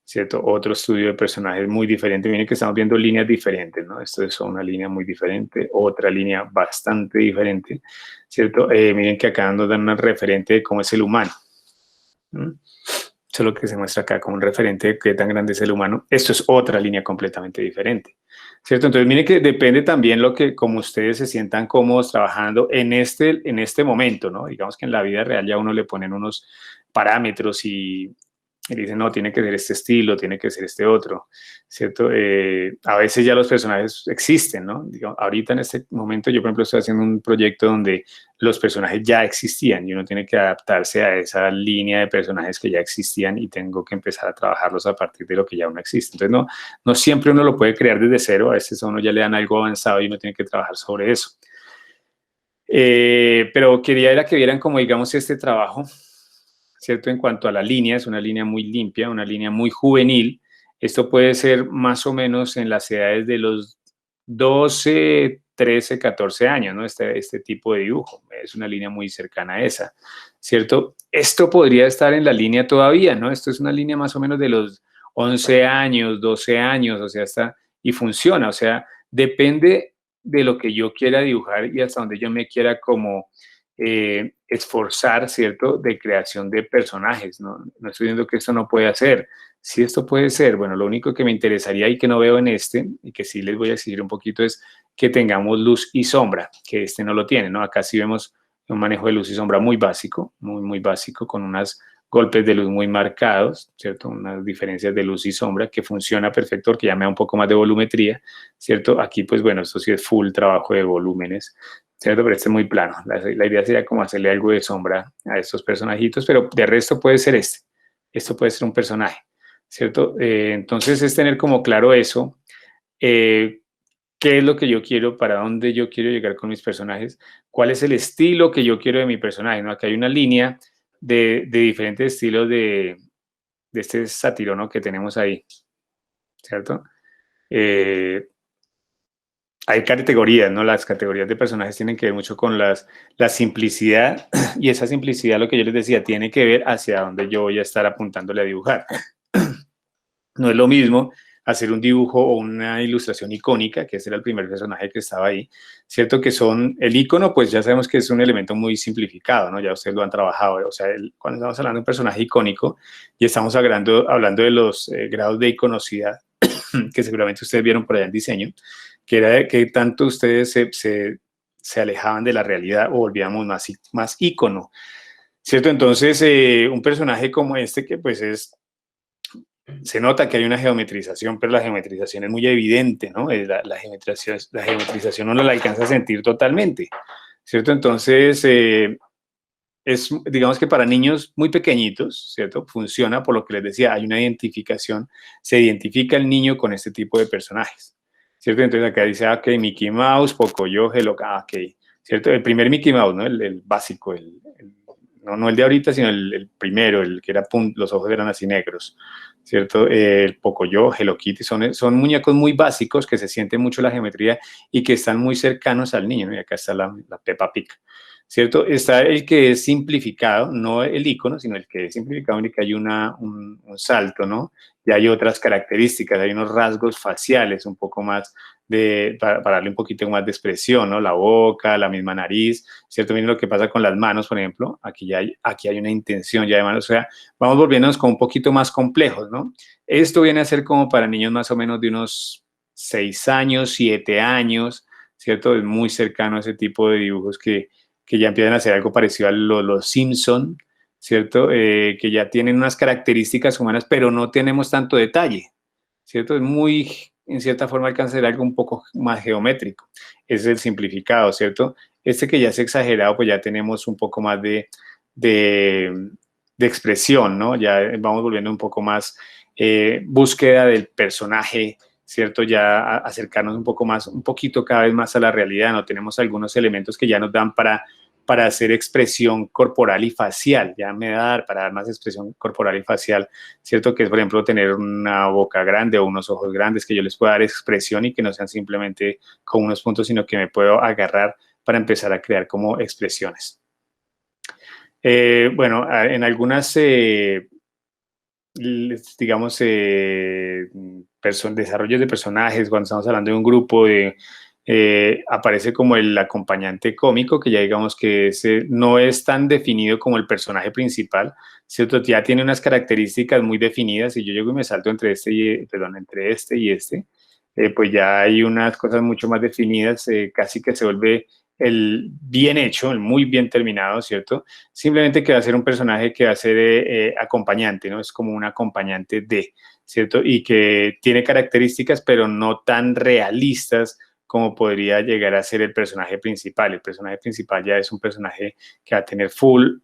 ¿cierto? Otro estudio de personajes muy diferente. Miren que estamos viendo líneas diferentes, ¿no? Esto es una línea muy diferente, otra línea bastante diferente, ¿cierto? Miren que acá nos dan un referente de cómo es el humano. Eso es lo que se muestra acá como un referente de qué tan grande es el humano. Esto es otra línea completamente diferente, ¿cierto? Entonces, miren que depende también como ustedes se sientan cómodos trabajando en este momento, ¿no? Digamos que en la vida real ya uno le ponen unos parámetros y dicen, no, tiene que ser este estilo, tiene que ser este otro, ¿cierto? A veces ya los personajes existen, ¿no? Digamos, ahorita en este momento yo, por ejemplo, estoy haciendo un proyecto donde los personajes ya existían y uno tiene que adaptarse a esa línea de personajes que ya existían y tengo que empezar a trabajarlos a partir de lo que ya uno existe. Entonces, no siempre uno lo puede crear desde cero, a veces a uno ya le dan algo avanzado y uno tiene que trabajar sobre eso. Pero quería que vieran como, digamos, este trabajo, ¿cierto? En cuanto a la línea, es una línea muy limpia, una línea muy juvenil. Esto puede ser más o menos en las edades de los 12, 13, 14 años, ¿no? Este tipo de dibujo. Es una línea muy cercana a esa, ¿cierto? Esto podría estar en la línea todavía, ¿no? Esto es una línea más o menos de los 11 años, 12 años, o sea, y funciona, o sea, Depende de lo que yo quiera dibujar y hasta donde yo me quiera como esforzar, ¿cierto? De creación de personajes, ¿no? No estoy diciendo que esto no puede hacer. Si esto puede ser, bueno, lo único que me interesaría y que no veo en este, y que sí les voy a exigir un poquito, es que tengamos luz y sombra, que este no lo tiene, ¿no? Acá sí vemos un manejo de luz y sombra muy básico, muy básico, con unos golpes de luz muy marcados, ¿cierto? Unas diferencias de luz y sombra que funciona perfecto porque ya me da un poco más de volumetría, ¿cierto? Aquí, pues bueno, esto sí es full trabajo de volúmenes, ¿cierto? Pero este es muy plano. La idea sería como hacerle algo de sombra a estos personajitos, pero de resto puede ser este. Esto puede ser un personaje, ¿cierto? Entonces es tener como claro eso, eh, qué es lo que yo quiero, para dónde yo quiero llegar con mis personajes, cuál es el estilo que yo quiero de mi personaje, ¿no? Aquí hay una línea de diferentes estilos de este satirono que tenemos ahí, ¿cierto? Eh, Hay categorías, ¿no? Las categorías de personajes tienen que ver mucho con la simplicidad y esa simplicidad, lo que yo les decía, tiene que ver hacia dónde yo voy a estar apuntándole a dibujar. No es lo mismo hacer un dibujo o una ilustración icónica, que ese era el primer personaje que estaba ahí, ¿cierto? Que son, el icono, pues ya sabemos que es un elemento muy simplificado, ¿no? Ya ustedes lo han trabajado, o sea, cuando estamos hablando de un personaje icónico y estamos hablando de los grados de iconocidad, que seguramente ustedes vieron por allá en diseño, que era de que tanto ustedes se alejaban de la realidad o volvíamos más ícono, ¿cierto? Entonces, un personaje como este, que pues se nota que hay una geometrización, pero la geometrización es muy evidente, ¿no? La geometrización uno la alcanza a sentir totalmente, ¿cierto? Entonces, digamos que para niños muy pequeñitos, ¿cierto? Funciona, por lo que les decía, hay una identificación, se identifica el niño con este tipo de personajes, ¿cierto? Entonces acá dice, ok, Mickey Mouse, Pocoyo, Hello, ok, ¿cierto? El primer Mickey Mouse, ¿no? El básico, no el de ahorita, sino el primero, el que era, los ojos eran así negros, ¿cierto? El Pocoyo, Hello Kitty, son muñecos muy básicos que se siente mucho la geometría y que están muy cercanos al niño, ¿no? Y acá está la Peppa Pig, ¿cierto? Está el que es simplificado, no el icono, sino el que es simplificado, en el que hay un salto, ¿no? Y hay otras características, hay unos rasgos faciales un poco más para darle un poquito más de expresión, ¿no? La boca, la misma nariz, ¿cierto? Miren lo que pasa con las manos, por ejemplo, aquí hay una intención ya de manos, o sea, vamos volviéndonos como un poquito más complejos, ¿no? Esto viene a ser como para niños más o menos de unos 6 años, 7 años, ¿cierto? Es muy cercano a ese tipo de dibujos que ya empiezan a hacer algo parecido a los Simpson, ¿cierto? Que ya tienen unas características humanas, pero no tenemos tanto detalle, ¿cierto? Es muy, en cierta forma, alcanza a ser algo un poco más geométrico. Ese es el simplificado, ¿cierto? Este que ya es exagerado, pues ya tenemos un poco más de, de expresión, ¿no? Ya vamos volviendo un poco más búsqueda del personaje, ¿cierto? Ya acercarnos un poco más, un poquito cada vez más a la realidad, ¿no? Tenemos algunos elementos que ya nos dan para hacer expresión corporal y facial, ya me da para dar más expresión corporal y facial, ¿cierto? Que es, por ejemplo, tener una boca grande o unos ojos grandes, que yo les pueda dar expresión y que no sean simplemente con unos puntos, sino que me puedo agarrar para empezar a crear como expresiones. Bueno, en algunas digamos, desarrollos de personajes, cuando estamos hablando de un grupo, aparece como el acompañante cómico, que ya digamos que no es tan definido como el personaje principal, ¿cierto? Ya tiene unas características muy definidas y yo llego y me salto entre entre este y este, pues ya hay unas cosas mucho más definidas, casi que se vuelve el bien hecho, el muy bien terminado, ¿cierto? Simplemente que va a ser un personaje que va a ser acompañante, ¿no? Es como un acompañante de, ¿cierto? Y que tiene características, pero no tan realistas como podría llegar a ser el personaje principal. El personaje principal ya es un personaje que va a tener full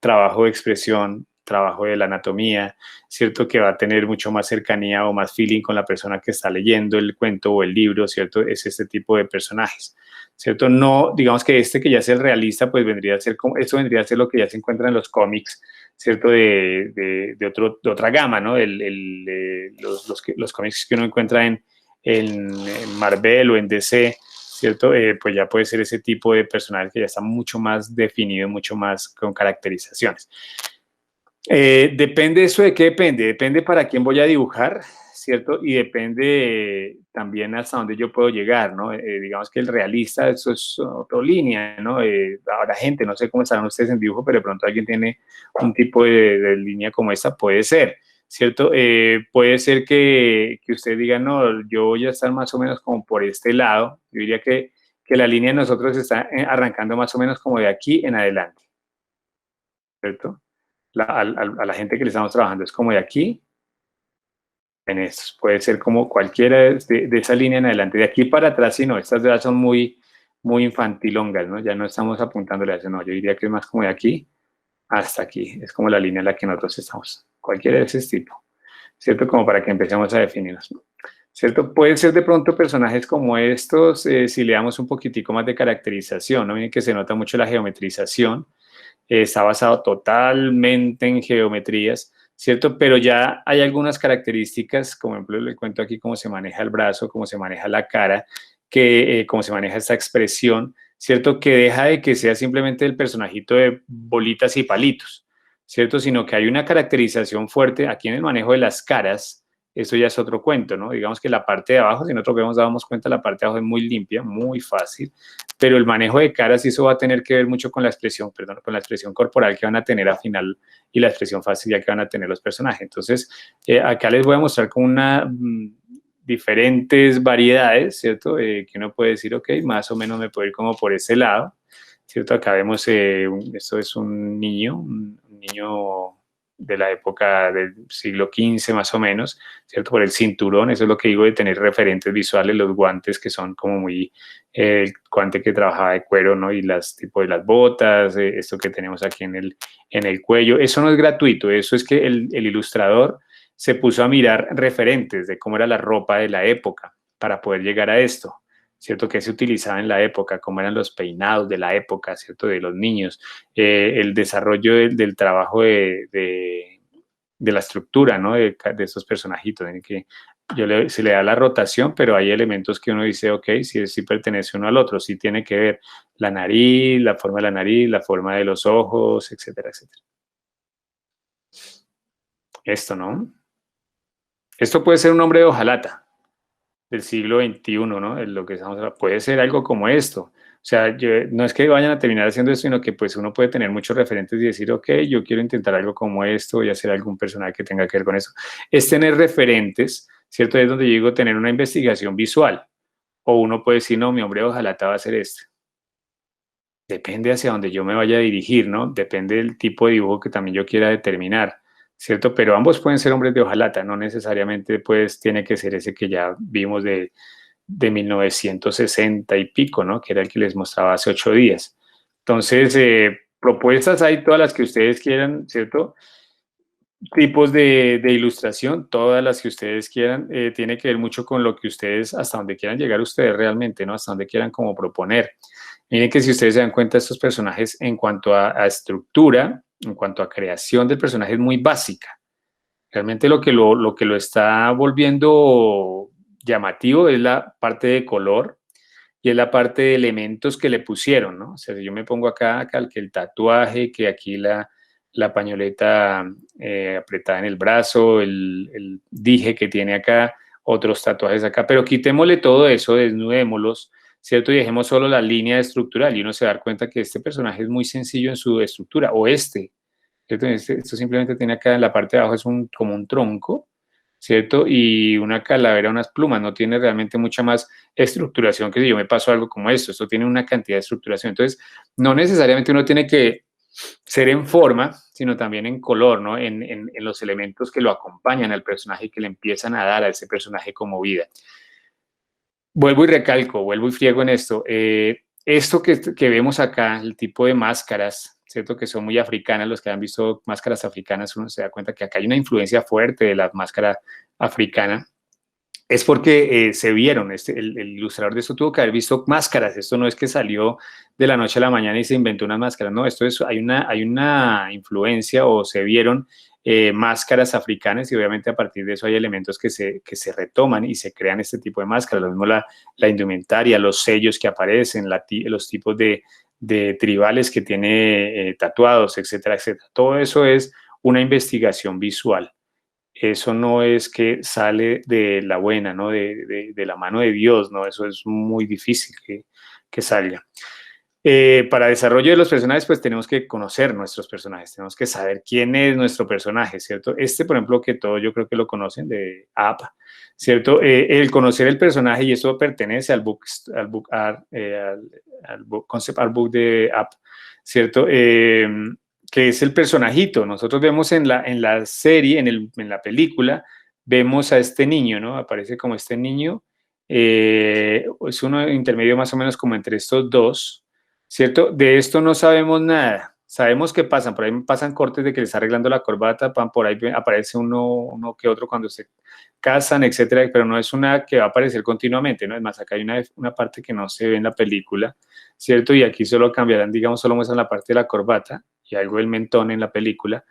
trabajo de expresión, trabajo de la anatomía, ¿cierto? Que va a tener mucho más cercanía o más feeling con la persona que está leyendo el cuento o el libro, ¿cierto? Es este tipo de personajes, ¿cierto? No, digamos que este que ya es el realista, pues vendría a ser como, esto vendría a ser lo que ya se encuentra en los cómics, ¿cierto? De otra gama, ¿no? Los cómics que uno encuentra en Marvel o en DC, ¿cierto? Pues ya puede ser ese tipo de personaje que ya está mucho más definido, mucho más con caracterizaciones. Depende eso de qué depende. Depende para quién voy a dibujar, ¿cierto? Y depende también hasta dónde yo puedo llegar, ¿no? Digamos que el realista, eso es otra línea, ¿no? Ahora, gente, no sé cómo estarán ustedes en dibujo, pero de pronto alguien tiene un tipo de línea como esta, puede ser, ¿cierto? Puede ser que usted diga, no, yo voy a estar más o menos como por este lado. Yo diría que la línea de nosotros está arrancando más o menos como de aquí en adelante, ¿cierto? A la gente que le estamos trabajando es como de aquí en estos. Puede ser como cualquiera de esa línea en adelante. De aquí para atrás, si no, estas ya son muy infantilongas, ¿no? Ya no estamos apuntándole a eso, no. Yo diría que es más como de aquí hasta aquí. Es como la línea en la que nosotros estamos. Cualquiera de ese tipo, ¿cierto? Como para que empecemos a definirnos, ¿no? ¿Cierto? Pueden ser de pronto personajes como estos, si le damos un poquitico más de caracterización, ¿no? Miren que se nota mucho la geometrización, está basado totalmente en geometrías, ¿cierto? Pero ya hay algunas características, como por ejemplo le cuento aquí cómo se maneja el brazo, cómo se maneja la cara, cómo se maneja esta expresión, ¿cierto? Que deja de que sea simplemente el personajito de bolitas y palitos, ¿cierto? Sino que hay una caracterización fuerte aquí en el manejo de las caras. Eso ya es otro cuento, ¿no? Digamos que la parte de abajo, si nosotros vemos, damos cuenta, la parte de abajo es muy limpia, muy fácil, pero el manejo de caras, y eso va a tener que ver mucho con la expresión, perdón, con la expresión corporal que van a tener al final y la expresión facial que van a tener los personajes. Entonces, acá les voy a mostrar con diferentes variedades, ¿cierto? Que uno puede decir, ok, más o menos me puedo ir como por ese lado, ¿cierto? Acá vemos, esto es un niño de la época del siglo XV más o menos, ¿cierto? Por el cinturón, eso es lo que digo de tener referentes visuales, los guantes que son como muy, el guante que trabajaba de cuero, ¿no? Y las tipo de las botas, esto que tenemos aquí en el cuello, eso no es gratuito, eso es que el ilustrador se puso a mirar referentes de cómo era la ropa de la época para poder llegar a esto. ¿Cierto? Que se utilizaba en la época, cómo eran los peinados de la época, ¿cierto? De los niños, el desarrollo del trabajo de la estructura, ¿no? De estos personajitos, en que se le da la rotación, pero hay elementos que uno dice, ok, si pertenece uno al otro, si tiene que ver la nariz, la forma de la nariz, la forma de los ojos, etcétera, etcétera. Esto, ¿no? Esto puede ser un hombre de hojalata del siglo XXI, ¿no? En lo que estamos hablando. Puede ser algo como esto. O sea, no es que vayan a terminar haciendo esto, sino que pues uno puede tener muchos referentes y decir, ok, yo quiero intentar algo como esto y hacer algún personaje que tenga que ver con eso. Es tener referentes, ¿cierto? Es donde yo digo tener una investigación visual. O uno puede decir, no, mi hombre de hojalata va a ser este. Depende hacia dónde yo me vaya a dirigir, ¿no? Depende del tipo de dibujo que también yo quiera determinar, ¿cierto? Pero ambos pueden ser hombres de hojalata, no necesariamente pues tiene que ser ese que ya vimos de 1960 y pico, ¿no? Que era el que les mostraba hace 8 días. Entonces, propuestas hay todas las que ustedes quieran, ¿cierto? Tipos de ilustración, todas las que ustedes quieran, tiene que ver mucho con lo que ustedes, hasta donde quieran llegar ustedes realmente, ¿no? Hasta donde quieran como proponer. Miren que si ustedes se dan cuenta, estos personajes en cuanto a estructura, en cuanto a creación del personaje es muy básica. Realmente lo que lo está volviendo llamativo es la parte de color y es la parte de elementos que le pusieron, ¿no? O sea, si yo me pongo acá que el tatuaje, que aquí la pañoleta apretada en el brazo, el dije que tiene acá, otros tatuajes acá, pero quitémosle todo eso, desnudémoslos, ¿cierto? Y dejemos solo la línea estructural y uno se da cuenta que este personaje es muy sencillo en su estructura, o ¿cierto? Esto simplemente tiene acá en la parte de abajo, es como un tronco, ¿cierto? Y una calavera, unas plumas, no tiene realmente mucha más estructuración que si yo me paso algo como esto tiene una cantidad de estructuración. Entonces, no necesariamente uno tiene que ser en forma, sino también en color, ¿no? En los elementos que lo acompañan al personaje y que le empiezan a dar a ese personaje como vida. Vuelvo y recalco, vuelvo y friego en esto. Esto que vemos acá, el tipo de máscaras, ¿cierto? Que son muy africanas, los que han visto máscaras africanas, uno se da cuenta que acá hay una influencia fuerte de la máscara africana. Es porque se vieron, el ilustrador de esto tuvo que haber visto máscaras, esto no es que salió de la noche a la mañana y se inventó unas máscaras, no, hay una influencia o se vieron máscaras africanas y obviamente a partir de eso hay elementos que se retoman y se crean este tipo de máscaras, lo mismo la indumentaria, los sellos que aparecen, los tipos de tribales que tiene tatuados, etcétera, etcétera. Todo eso es una investigación visual. eso no es que sale de la buena, ¿no? De la mano de Dios, ¿no? Eso es muy difícil que salga. Para desarrollo de los personajes, pues tenemos que conocer nuestros personajes, tenemos que saber quién es nuestro personaje, ¿cierto? Este, por ejemplo, que todos yo creo que lo conocen, de App, ¿cierto? El conocer el personaje, y eso pertenece al book art, al book, concept art book de App, ¿cierto? Que es el personajito. Nosotros vemos en la serie, en la película, vemos a este niño, ¿no? Aparece como este niño, es uno intermedio más o menos como entre estos dos, ¿cierto? De esto no sabemos nada. Sabemos que pasan, por ahí pasan cortes de que le está arreglando la corbata, por ahí aparece uno que otro cuando se casan, etcétera, pero no es una que va a aparecer continuamente, ¿no? Es más, acá hay una parte que no se ve en la película, ¿cierto? Y aquí solo cambiarán, digamos, solo muestran la parte de la corbata y algo del mentón en la película,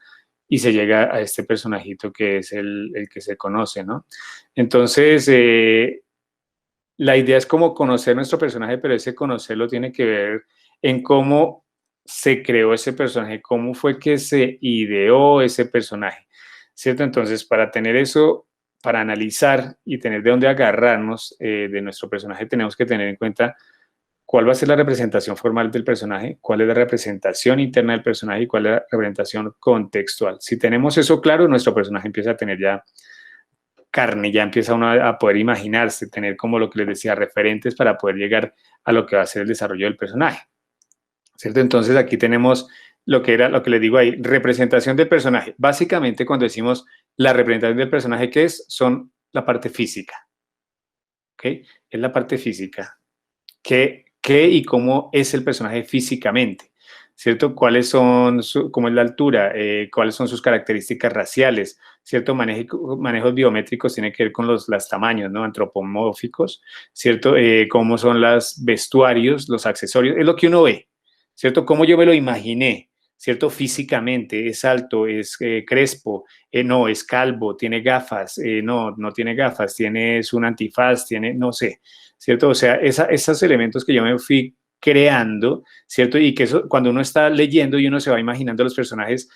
y se llega a este personajito que es el que se conoce, ¿no? Entonces, la idea es como conocer nuestro personaje, pero ese conocerlo tiene que ver en cómo se creó ese personaje, cómo fue que se ideó ese personaje, ¿cierto? Entonces, para tener eso, para analizar y tener de dónde agarrarnos de nuestro personaje, tenemos que tener en cuenta cuál va a ser la representación formal del personaje, cuál es la representación interna del personaje y cuál es la representación contextual. Si tenemos eso claro, nuestro personaje empieza a tener ya carne, ya empieza uno a poder imaginarse, tener como lo que les decía, referentes para poder llegar a lo que va a ser el desarrollo del personaje, ¿cierto? Entonces aquí tenemos lo que era, lo que les digo ahí, representación del personaje. Básicamente cuando decimos la representación del personaje, ¿qué es? Son la parte física, ¿ok? Es la parte física. ¿Qué y cómo es el personaje físicamente? ¿Cierto? ¿Cuáles son, cómo es la altura? ¿Cuáles son sus características raciales? ¿Cierto? Manejos biométricos tiene que ver con los tamaños, ¿no? Antropomórficos, ¿cierto? ¿Cómo son los vestuarios, los accesorios? Es lo que uno ve, ¿cierto? ¿Cómo yo me lo imaginé? ¿Cierto? Físicamente, es alto, es crespo, no, es calvo, tiene gafas, no, no tiene gafas, tiene un antifaz, tiene, no sé, ¿cierto? O sea, esos elementos que yo me fui creando, ¿cierto? Y que eso, cuando uno está leyendo y uno se va imaginando los personajes,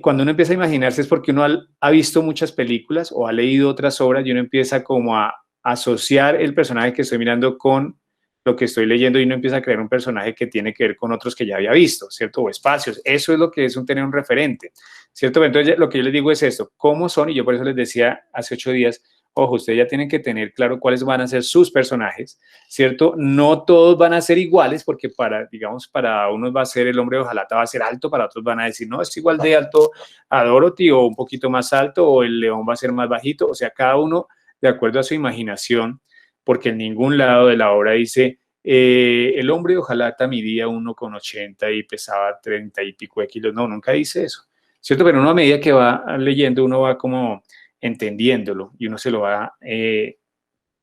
cuando uno empieza a imaginarse es porque uno ha visto muchas películas o ha leído otras obras y uno empieza como a asociar el personaje que estoy mirando con lo que estoy leyendo y uno empieza a crear un personaje que tiene que ver con otros que ya había visto, ¿cierto? O espacios. Eso es lo que es tener un referente, ¿cierto? Entonces, lo que yo les digo es esto, ¿cómo son? Y yo por eso les decía hace 8 días, ojo, ustedes ya tienen que tener claro cuáles van a ser sus personajes, ¿cierto? No todos van a ser iguales porque digamos, para unos va a ser el hombre de hojalata, va a ser alto, para otros van a decir, no, es igual de alto a Dorothy o un poquito más alto, o el león va a ser más bajito, o sea, cada uno de acuerdo a su imaginación, porque en ningún lado de la obra dice, el hombre de hojalata midía 1,80 y pesaba 30 y pico de kilos, no, nunca dice eso, ¿cierto? Pero uno a medida que va leyendo, uno va como entendiéndolo y uno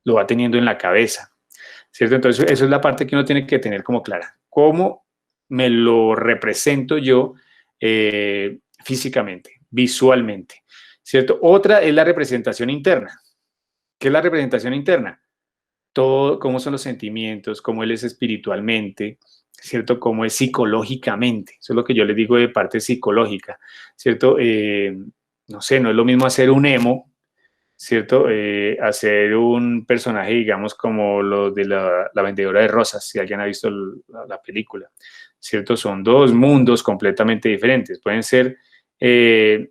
lo va teniendo en la cabeza, ¿cierto? Entonces, eso es la parte que uno tiene que tener como clara. ¿Cómo me lo represento yo físicamente, visualmente? ¿Cierto? Otra es la representación interna. ¿Qué es la representación interna? Todo, cómo son los sentimientos, cómo él es espiritualmente, ¿cierto? Cómo es psicológicamente. Eso es lo que yo les digo de parte psicológica, ¿cierto? No sé, no es lo mismo hacer un emo, ¿cierto? Hacer un personaje, digamos, como lo de la vendedora de rosas, si alguien ha visto la película, ¿cierto? Son dos mundos completamente diferentes. Pueden ser de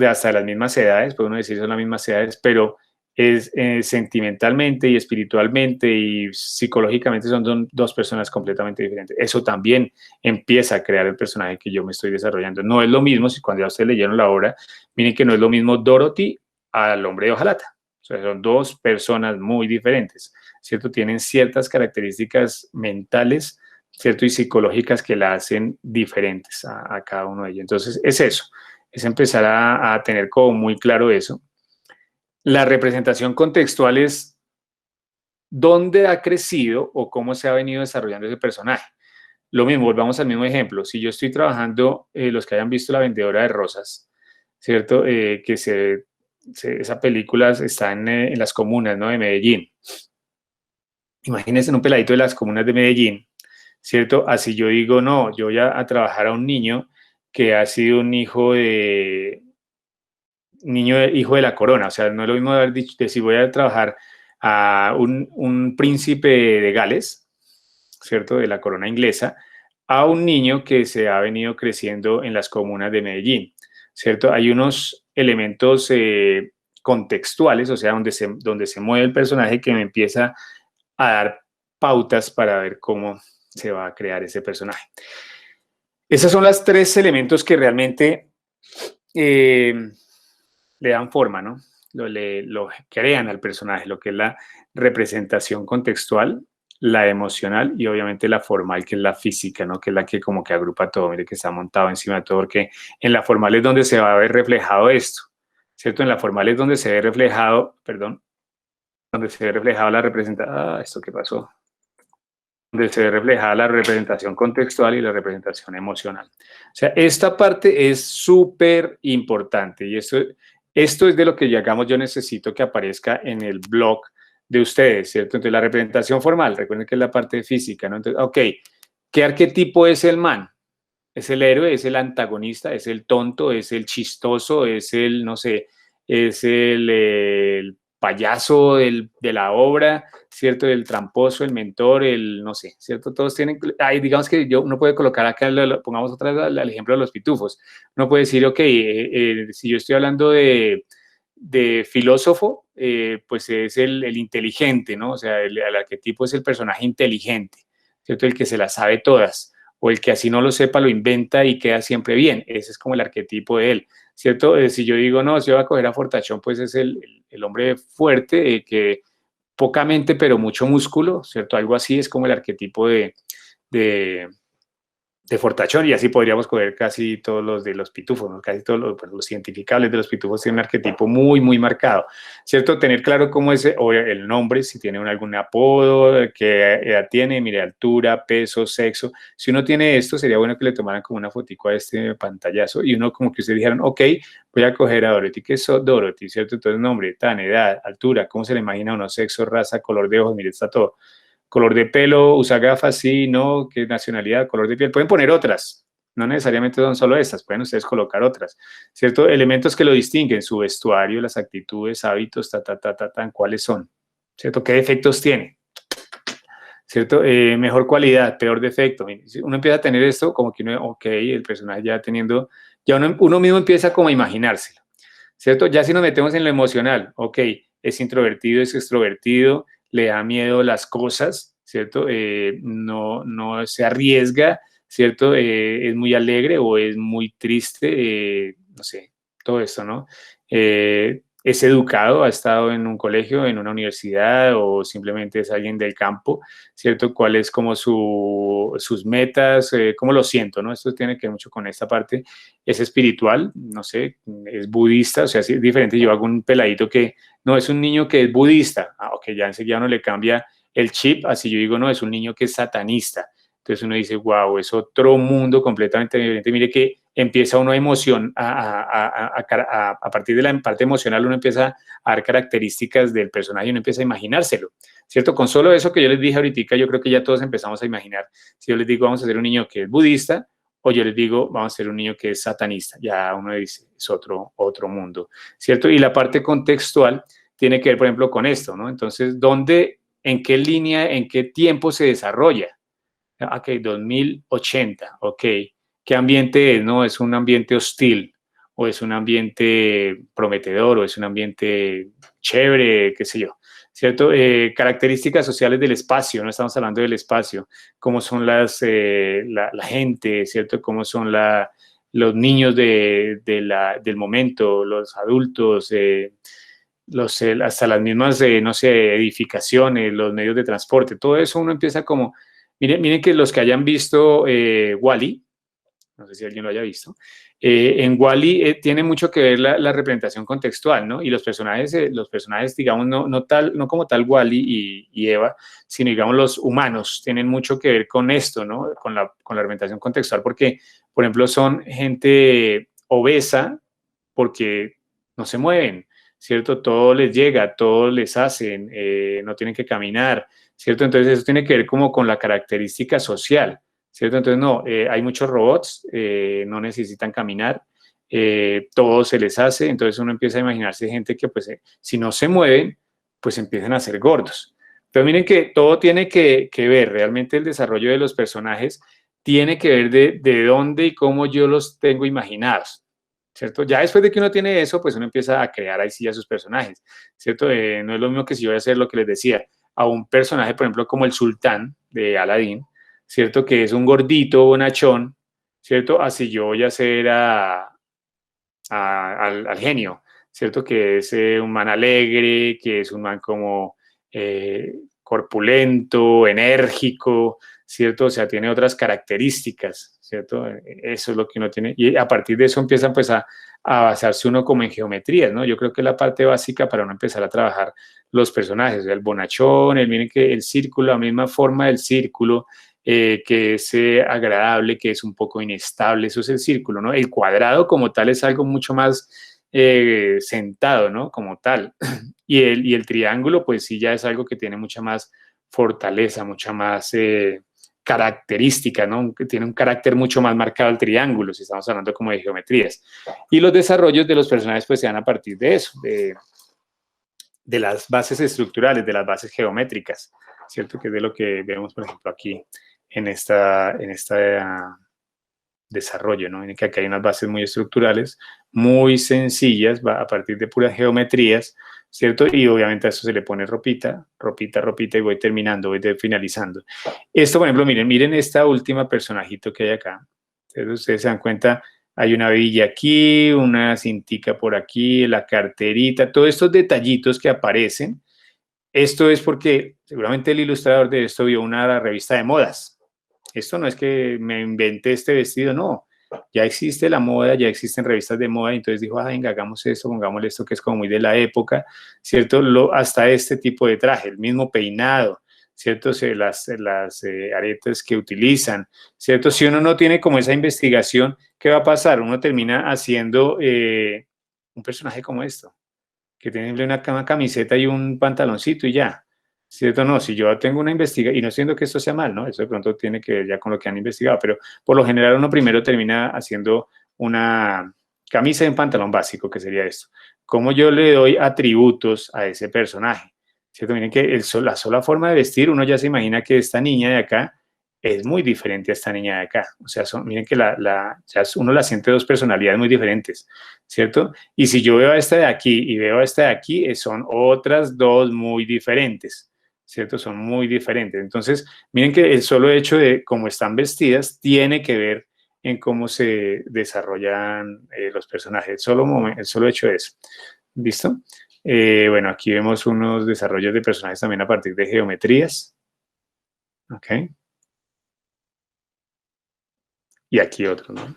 hasta las mismas edades, puede uno decir son las mismas edades, pero es sentimentalmente y espiritualmente y psicológicamente son dos personas completamente diferentes. Eso también empieza a crear el personaje que yo me estoy desarrollando. No es lo mismo, si cuando ya ustedes leyeron la obra, miren que no es lo mismo Dorothy al hombre de hojalata. O sea, son dos personas muy diferentes, ¿cierto? Tienen ciertas características mentales, ¿cierto? Y psicológicas que la hacen diferentes a cada uno de ellos. Entonces, es eso, es empezar a tener como muy claro eso. La representación contextual es dónde ha crecido o cómo se ha venido desarrollando ese personaje. Lo mismo, volvamos al mismo ejemplo. Si yo estoy trabajando, los que hayan visto La vendedora de rosas, ¿cierto? Esa película está en las comunas, ¿no? De Medellín. Imagínense en un peladito de las comunas de Medellín, ¿cierto? Así yo digo, no, yo voy a trabajar a un niño que ha sido un hijo niño hijo de la corona, o sea, no es lo mismo haber dicho, decir voy a trabajar a un príncipe de Gales, ¿cierto?, de la corona inglesa, a un niño que se ha venido creciendo en las comunas de Medellín, ¿cierto? Hay unos elementos contextuales, o sea, donde se mueve el personaje que me empieza a dar pautas para ver cómo se va a crear ese personaje. Esos son los tres elementos que realmente le dan forma, ¿no? Lo crean al personaje, lo que es la representación contextual, la emocional y obviamente la formal, que es la física, ¿no? Que es la que como que agrupa todo, mire que está montado encima de todo, porque en la formal es donde se va a ver reflejado esto, ¿cierto? En la formal es donde se ve reflejado, perdón, donde se ve reflejado la representación, ¿esto qué pasó? Donde se ve reflejada la representación contextual y la representación emocional. O sea, esta parte es súper importante y esto es de lo que, digamos, yo necesito que aparezca en el blog de ustedes, ¿cierto? Entonces, la representación formal, recuerden que es la parte física, ¿no? Entonces, ok, ¿qué arquetipo es el man? ¿Es el héroe? ¿Es el antagonista? ¿Es el tonto? ¿Es el chistoso? ¿Es el, no sé, es el payaso de la obra? ¿Cierto? El tramposo, el mentor, el, no sé, ¿cierto? Todos tienen, digamos que uno puede colocar acá, pongamos otra vez el ejemplo de los pitufos. Uno puede decir, ok, si yo estoy hablando de filósofo, pues es el inteligente, ¿no? O sea, el arquetipo es el personaje inteligente, ¿cierto? El que se las sabe todas o el que así no lo sepa lo inventa y queda siempre bien. Ese es como el arquetipo de él, ¿cierto? Si yo digo, no, si yo voy a coger a Fortachón, pues es el hombre fuerte, que poca mente pero mucho músculo, ¿cierto? Algo así es como el arquetipo de, de Fortachón, y así podríamos coger casi todos los de los pitufos, ¿no? Casi todos los identificables de los pitufos tienen un arquetipo muy, muy marcado, ¿cierto? Tener claro cómo es o el nombre, si tiene algún apodo, qué edad tiene, mire, altura, peso, sexo. Si uno tiene esto, sería bueno que le tomaran como una fotico a este pantallazo y uno como que ustedes dijeran, ok, voy a coger a Dorothy, ¿qué es Dorothy? ¿Cierto? Entonces, nombre, tan, edad, altura, ¿cómo se le imagina a uno? Sexo, raza, color de ojos, mire, está todo. Color de pelo, usa gafas, sí, no, qué nacionalidad, color de piel. Pueden poner otras, no necesariamente son solo estas, pueden ustedes colocar otras, ¿cierto? Elementos que lo distinguen, su vestuario, las actitudes, hábitos, ¿cuáles son? ¿Cierto? ¿Qué defectos tiene? ¿Cierto? Mejor cualidad, peor defecto. Uno empieza a tener esto como que uno, ok, el personaje ya teniendo, ya uno mismo empieza como a imaginárselo, ¿cierto? Ya si nos metemos en lo emocional, ok, es introvertido, es extrovertido, le da miedo las cosas, ¿cierto? No se arriesga, ¿cierto? Es muy alegre o es muy triste, no sé, todo esto, ¿no? Es educado, ha estado en un colegio, en una universidad o simplemente es alguien del campo, ¿cierto? ¿Cuál es como sus metas? ¿Cómo lo siento, no? Esto tiene que ver mucho con esta parte. Es espiritual, no sé, es budista, o sea, es diferente. Yo hago un peladito que no es un niño que es budista, ok, ya enseguida uno le cambia el chip, así yo digo, no, es un niño que es satanista. Entonces uno dice, wow, es otro mundo completamente diferente. Mire que empieza uno a emoción, a partir de la parte emocional uno empieza a dar características del personaje y uno empieza a imaginárselo, ¿cierto? Con solo eso que yo les dije ahorita, yo creo que ya todos empezamos a imaginar. Si yo les digo, vamos a hacer un niño que es budista, o yo les digo, vamos a ser un niño que es satanista, ya uno dice, es otro mundo, ¿cierto? Y la parte contextual tiene que ver, por ejemplo, con esto, ¿no? Entonces, ¿dónde, en qué línea, en qué tiempo se desarrolla? Ok, 2080, ok. ¿Qué ambiente es? ¿No? ¿Es un ambiente hostil? ¿O es un ambiente prometedor? ¿O es un ambiente chévere? ¿Qué sé yo? ¿Cierto? Características sociales del espacio, no estamos hablando del espacio, cómo son la gente, ¿cierto? Cómo son los niños del momento, los adultos, hasta las mismas, no sé, edificaciones, los medios de transporte, todo eso uno empieza como, miren que los que hayan visto Wall-E, no sé si alguien lo haya visto, en Wall-E tiene mucho que ver la representación contextual, ¿no? Y los personajes digamos, no como tal Wall-E y Eva, sino digamos los humanos tienen mucho que ver con esto, ¿no? Con la representación contextual, porque, por ejemplo, son gente obesa porque no se mueven, ¿cierto? Todo les llega, todo les hacen, no tienen que caminar, ¿cierto? Entonces eso tiene que ver como con la característica social, ¿cierto? Entonces no, hay muchos robots, no necesitan caminar, todo se les hace, entonces uno empieza a imaginarse gente que pues si no se mueven, pues empiezan a ser gordos. Pero miren que todo tiene que ver, realmente el desarrollo de los personajes tiene que ver de dónde y cómo yo los tengo imaginados, ¿cierto? Ya después de que uno tiene eso, pues uno empieza a crear ahí sí a sus personajes, ¿cierto? No es lo mismo que si yo voy a hacer lo que les decía, a un personaje, por ejemplo, como el sultán de Aladdin, ¿cierto? Que es un gordito bonachón, ¿cierto? Así yo voy a hacer al genio, ¿cierto? Que es un man alegre, que es un man como corpulento, enérgico, ¿cierto? O sea, tiene otras características, ¿cierto? Eso es lo que uno tiene. Y a partir de eso empiezan pues a basarse uno como en geometrías, ¿no? Yo creo que es la parte básica para uno empezar a trabajar los personajes, el bonachón, miren que el círculo, la misma forma del círculo, que es agradable, que es un poco inestable, eso es el círculo, ¿no? El cuadrado como tal es algo mucho más sentado, ¿no? Como tal. Y el triángulo, pues sí, ya es algo que tiene mucha más fortaleza, mucha más característica, ¿no? Que tiene un carácter mucho más marcado el triángulo, si estamos hablando como de geometrías. Y los desarrollos de los personajes, pues se dan a partir de eso, de las bases estructurales, de las bases geométricas, ¿cierto? Que es de lo que vemos, por ejemplo, aquí en esta desarrollo, ¿no? En que aquí hay unas bases muy estructurales, muy sencillas, a partir de puras geometrías, ¿cierto? Y obviamente a eso se le pone ropita, ropita, ropita, y voy terminando, voy finalizando. Esto, por ejemplo, miren esta última personajito que hay acá. Entonces, ustedes se dan cuenta, hay una villa aquí, una cintica por aquí, la carterita, todos estos detallitos que aparecen. Esto es porque seguramente el ilustrador de esto vio una revista de modas. Esto no es que me inventé este vestido, no. Ya existe la moda, ya existen revistas de moda, y entonces dijo, ah, venga, hagamos esto, pongámosle esto que es como muy de la época, ¿cierto? Hasta este tipo de traje, el mismo peinado, ¿cierto? Las aretes que utilizan, ¿cierto? Si uno no tiene como esa investigación, ¿qué va a pasar? Uno termina haciendo un personaje como esto, que tiene una camiseta y un pantaloncito y ya, ¿cierto? No, si yo tengo una investigación, y no siento que esto sea mal, ¿no? Eso de pronto tiene que ver ya con lo que han investigado, pero por lo general uno primero termina haciendo una camisa y un pantalón básico, que sería esto. ¿Cómo yo le doy atributos a ese personaje? ¿Cierto? Miren que la sola forma de vestir, uno ya se imagina que esta niña de acá es muy diferente a esta niña de acá. O sea, miren que ya uno la siente dos personalidades muy diferentes, ¿cierto? Y si yo veo a esta de aquí y veo a esta de aquí, son otras dos muy diferentes, ¿cierto? Son muy diferentes. Entonces, miren que el solo hecho de cómo están vestidas tiene que ver en cómo se desarrollan los personajes. El solo hecho de eso. ¿Listo? Bueno, aquí vemos unos desarrollos de personajes también a partir de geometrías. ¿Ok? Y aquí otro, ¿no?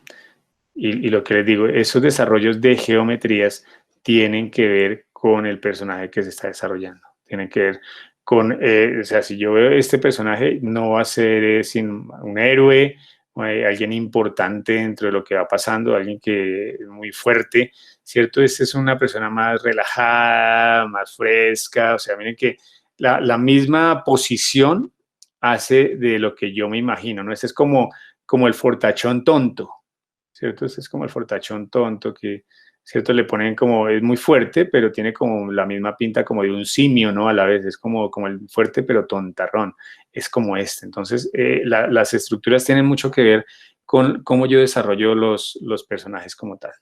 Y lo que les digo, esos desarrollos de geometrías tienen que ver con el personaje que se está desarrollando. Tienen que ver con, o sea, si yo veo este personaje, no va a ser un héroe, alguien importante dentro de lo que va pasando, alguien que es muy fuerte, ¿cierto? Esta es una persona más relajada, más fresca, o sea, miren que la misma posición hace de lo que yo me imagino, ¿no? Este es como el fortachón tonto, ¿cierto? Este es como el fortachón tonto que, ¿cierto? Le ponen como, es muy fuerte, pero tiene como la misma pinta como de un simio, ¿no? A la vez, es como el fuerte, pero tontarrón, es como este. Entonces, las estructuras tienen mucho que ver con cómo yo desarrollo los personajes como tal.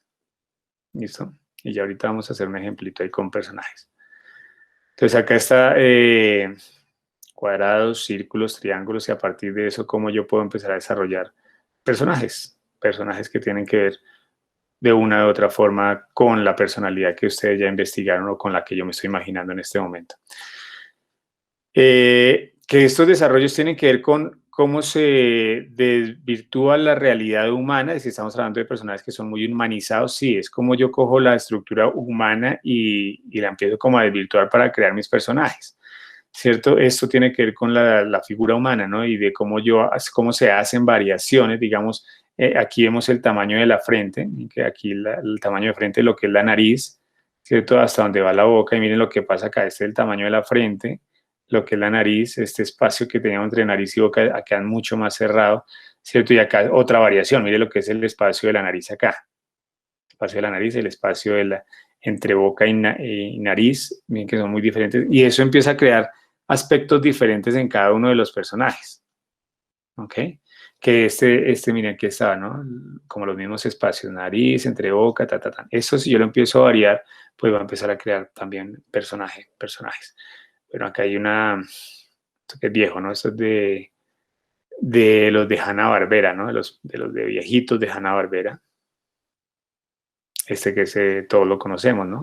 ¿Listo? Y ya ahorita vamos a hacer un ejemplito ahí con personajes. Entonces, acá está cuadrados, círculos, triángulos, y a partir de eso, cómo yo puedo empezar a desarrollar personajes que tienen que ver de una u otra forma con la personalidad que ustedes ya investigaron o con la que yo me estoy imaginando en este momento. Que estos desarrollos tienen que ver con cómo se desvirtúa la realidad humana, si estamos hablando de personajes que son muy humanizados, sí, es como yo cojo la estructura humana y la empiezo como a desvirtuar para crear mis personajes, ¿cierto? Esto tiene que ver con la figura humana, ¿no? Y de cómo se hacen variaciones, digamos, aquí vemos el tamaño de la frente, que aquí el tamaño de frente, lo que es la nariz, ¿cierto? Hasta donde va la boca, y miren lo que pasa acá, este es el tamaño de la frente, lo que es la nariz, este espacio que teníamos entre nariz y boca, acá es mucho más cerrado, ¿cierto? Y acá otra variación, miren lo que es el espacio de la nariz acá. espacio de la nariz, el espacio de entre boca y nariz, miren que son muy diferentes, y eso empieza a crear aspectos diferentes en cada uno de los personajes, ¿ok? Que miren, aquí estaba, ¿no? Como los mismos espacios, nariz, entre boca, Eso si yo lo empiezo a variar, pues va a empezar a crear también personajes. Pero acá hay esto que es viejo, ¿no? Esto es de los de Hanna-Barbera, ¿no? De los de viejitos de Hanna-Barbera. Todos lo conocemos, ¿no?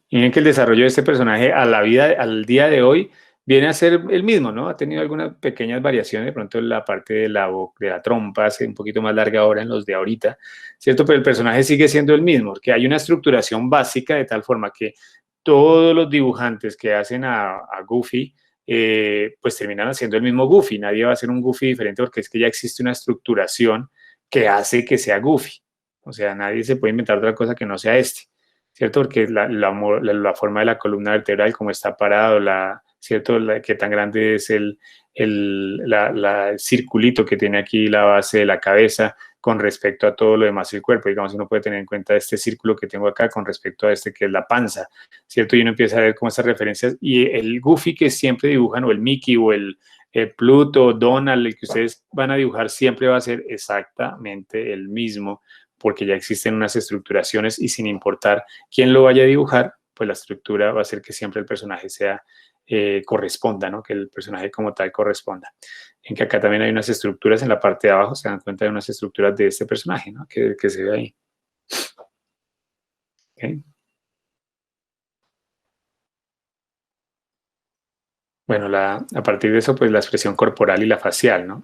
Y miren que el desarrollo de este personaje al día de hoy, viene a ser el mismo, ¿no? Ha tenido algunas pequeñas variaciones, de pronto la parte de la trompa es un poquito más larga ahora en los de ahorita, ¿cierto? Pero el personaje sigue siendo el mismo, porque hay una estructuración básica de tal forma que todos los dibujantes que hacen a Goofy, pues terminan haciendo el mismo Goofy. Nadie va a hacer un Goofy diferente porque es que ya existe una estructuración que hace que sea Goofy. O sea, nadie se puede inventar otra cosa que no sea ¿cierto? Porque la forma de la columna vertebral, cómo está parado, ¿cierto? Qué tan grande es el circulito que tiene aquí la base de la cabeza con respecto a todo lo demás del cuerpo. Digamos, uno puede tener en cuenta este círculo que tengo acá con respecto a que es la panza, ¿cierto? Y uno empieza a ver como esas referencias. Y el Goofy que siempre dibujan, o el Mickey, o el Pluto, Donald, el que ustedes van a dibujar, siempre va a ser exactamente el mismo, porque ya existen unas estructuraciones y sin importar quién lo vaya a dibujar, pues la estructura va a hacer que siempre el personaje corresponda, ¿no? Que el personaje como tal corresponda. En que acá también hay unas estructuras en la parte de abajo, se dan cuenta de unas estructuras de este personaje, ¿no? Que se ve ahí. ¿Okay? Bueno, a partir de eso, pues la expresión corporal y la facial, ¿no?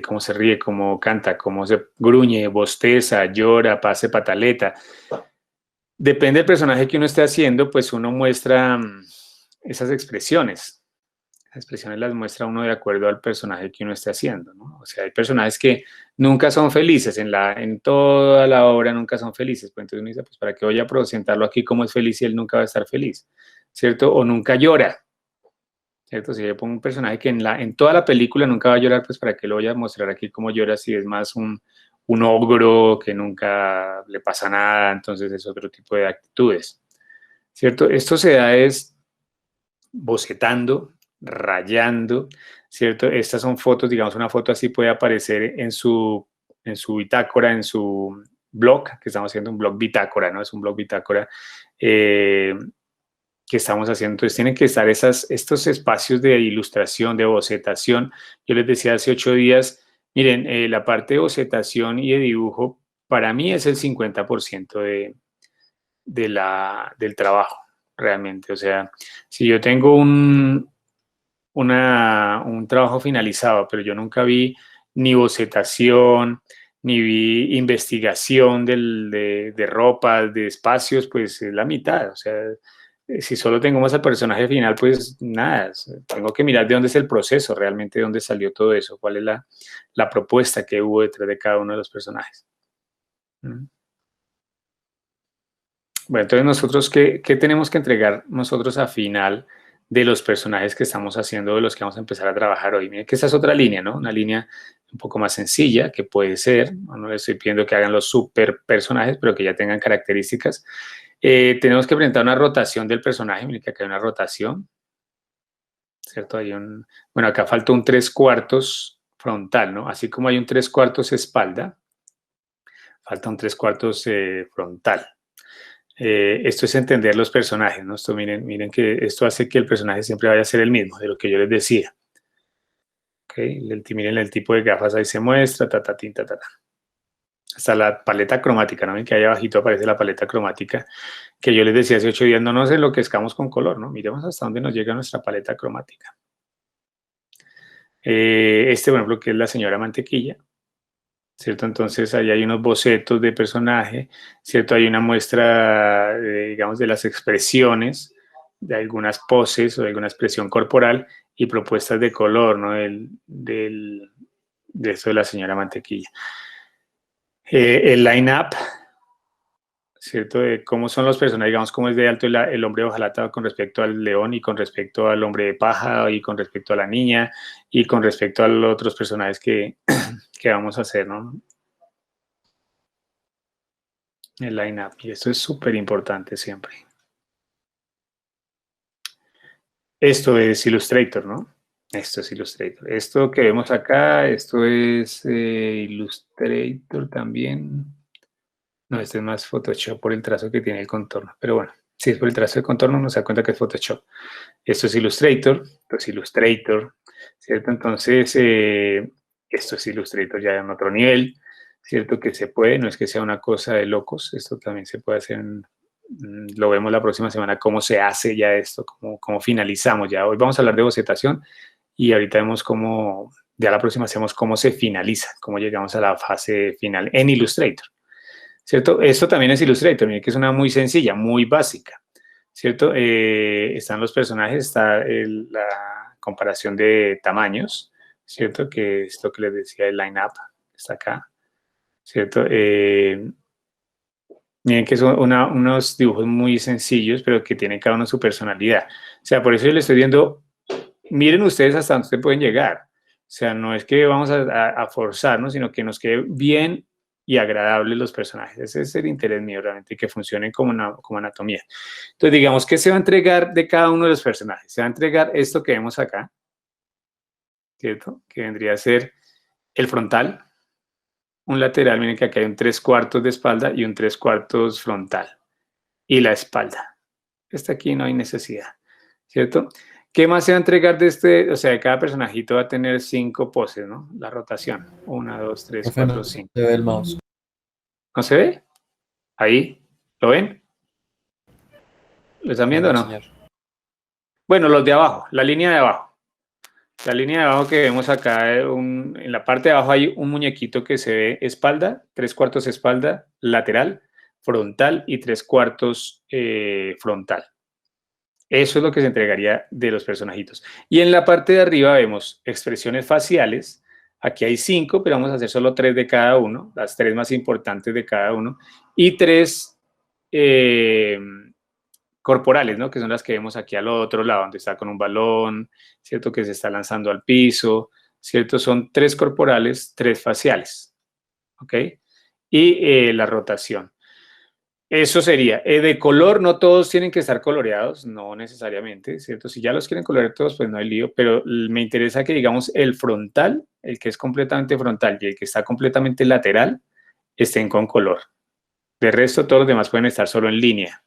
Cómo se ríe, cómo canta, cómo se gruñe, bosteza, llora, pase pataleta. Depende del personaje que uno esté haciendo, pues uno muestra esas expresiones. Las expresiones las muestra uno de acuerdo al personaje que uno esté haciendo, ¿no? O sea, hay personajes que nunca son felices, en toda la obra nunca son felices. Pues entonces uno dice, pues ¿para qué voy a presentarlo aquí como es feliz y él nunca va a estar feliz? ¿Cierto? O nunca llora, ¿cierto? Si yo pongo un personaje que en toda la película nunca va a llorar, pues ¿para qué lo voy a mostrar aquí cómo llora si es más un ogro que nunca le pasa nada? Entonces es otro tipo de actitudes, ¿cierto? Esto se da es bocetando, rayando, ¿cierto? Estas son fotos, digamos, una foto así puede aparecer en su bitácora, en su blog, que estamos haciendo un blog bitácora, ¿no? Es un blog bitácora que estamos haciendo. Entonces tienen que estar estos espacios de ilustración, de bocetación. Yo les decía hace 8 días, miren, la parte de bocetación y de dibujo para mí es el 50% del trabajo, realmente. O sea, si yo tengo un trabajo finalizado, pero yo nunca vi ni bocetación, ni vi investigación de ropas, de espacios, pues es la mitad. O sea, si solo tengo más al personaje final, pues nada, tengo que mirar de dónde es el proceso, realmente de dónde salió todo eso, cuál es la propuesta que hubo detrás de cada uno de los personajes. Bueno, entonces nosotros, ¿qué tenemos que entregar nosotros a final de los personajes que estamos haciendo, de los que vamos a empezar a trabajar hoy? Miren que esa es otra línea, ¿no? Una línea un poco más sencilla, que puede ser, no les estoy pidiendo que hagan los super personajes, pero que ya tengan características. Tenemos que presentar una rotación del personaje, miren que acá hay una rotación, ¿cierto? Bueno, acá falta un 3/4 frontal, ¿no? Así como hay un 3/4 espalda, falta un 3/4 frontal. Esto es entender los personajes, ¿no? Miren que esto hace que el personaje siempre vaya a ser el mismo, de lo que yo les decía. ¿Okay? Miren el tipo de gafas ahí se muestra, Hasta la paleta cromática, ¿no? Ven que ahí abajito aparece la paleta cromática, que yo les decía hace 8 días, no nos enloquezcamos con color, ¿no? Miremos hasta dónde nos llega nuestra paleta cromática. Por ejemplo, que es la señora Mantequilla, ¿cierto? Entonces ahí hay unos bocetos de personaje, ¿cierto? Hay una muestra, digamos, de las expresiones, de algunas poses o de alguna expresión corporal y propuestas de color, ¿no? De esto de la señora Mantequilla. El line-up, ¿cierto? De cómo son los personajes, digamos, cómo es de alto el hombre de hojalata con respecto al león y con respecto al hombre de paja y con respecto a la niña y con respecto a los otros personajes que vamos a hacer, ¿no? El line-up. Y esto es súper importante siempre. Esto es Illustrator, ¿no? Esto es Illustrator. Esto que vemos acá, esto es Illustrator también. No, este es más Photoshop por el trazo que tiene el contorno. Pero bueno, si es por el trazo de contorno, uno se da cuenta que es Photoshop. Esto es Illustrator, esto es Illustrator, ¿cierto? Entonces, esto es Illustrator ya en otro nivel, ¿cierto? Que se puede, no es que sea una cosa de locos, esto también se puede hacer, lo vemos la próxima semana, cómo se hace ya esto, cómo finalizamos ya. Hoy vamos a hablar de bocetación y ahorita vemos cómo, ya la próxima hacemos cómo se finaliza, cómo llegamos a la fase final en Illustrator, ¿cierto? Esto también es Illustrator, miren que es una muy sencilla, muy básica, ¿cierto? Están los personajes, está la comparación de tamaños, ¿cierto? Que es lo que les decía, el line-up, está acá, ¿cierto? Miren que son unos dibujos muy sencillos, pero que tienen cada uno su personalidad. O sea, por eso yo les estoy viendo, miren ustedes hasta dónde ustedes pueden llegar. O sea, no es que vamos a forzarnos, sino que nos quede bien y agradable los personajes. Ese es el interés mío realmente, que funcionen como anatomía. Entonces, digamos, ¿qué se va a entregar de cada uno de los personajes? Se va a entregar esto que vemos acá, ¿cierto? Que vendría a ser el frontal, un lateral, miren que aquí hay un 3/4 de espalda y un 3/4 frontal. Y la espalda. Esta aquí no hay necesidad, ¿cierto? ¿Qué más se va a entregar de este? O sea, de cada personajito va a tener 5 poses, ¿no? La rotación. 1, 2, 3, Profe, 4, no 5. se ve el mouse. ¿No se ve? Ahí. ¿Lo ven? ¿Lo están viendo o No, no? señor. Bueno, los de abajo, la línea de abajo. La línea de abajo que vemos acá, en la parte de abajo hay un muñequito que se ve espalda, 3/4 espalda, lateral, frontal y 3/4 frontal. Eso es lo que se entregaría de los personajitos. Y en la parte de arriba vemos expresiones faciales. Aquí hay 5, pero vamos a hacer solo 3 de cada uno, las 3 más importantes de cada uno, y 3 corporales, ¿no? Que son las que vemos aquí al otro lado, donde está con un balón, ¿cierto? Que se está lanzando al piso, ¿cierto? Son 3 corporales, 3 faciales, ¿ok? Y la rotación. Eso sería. De color, no todos tienen que estar coloreados, no necesariamente, ¿cierto? Si ya los quieren colorear todos, pues no hay lío, pero me interesa que, digamos, el frontal, el que es completamente frontal y el que está completamente lateral, estén con color. De resto, todos los demás pueden estar solo en línea,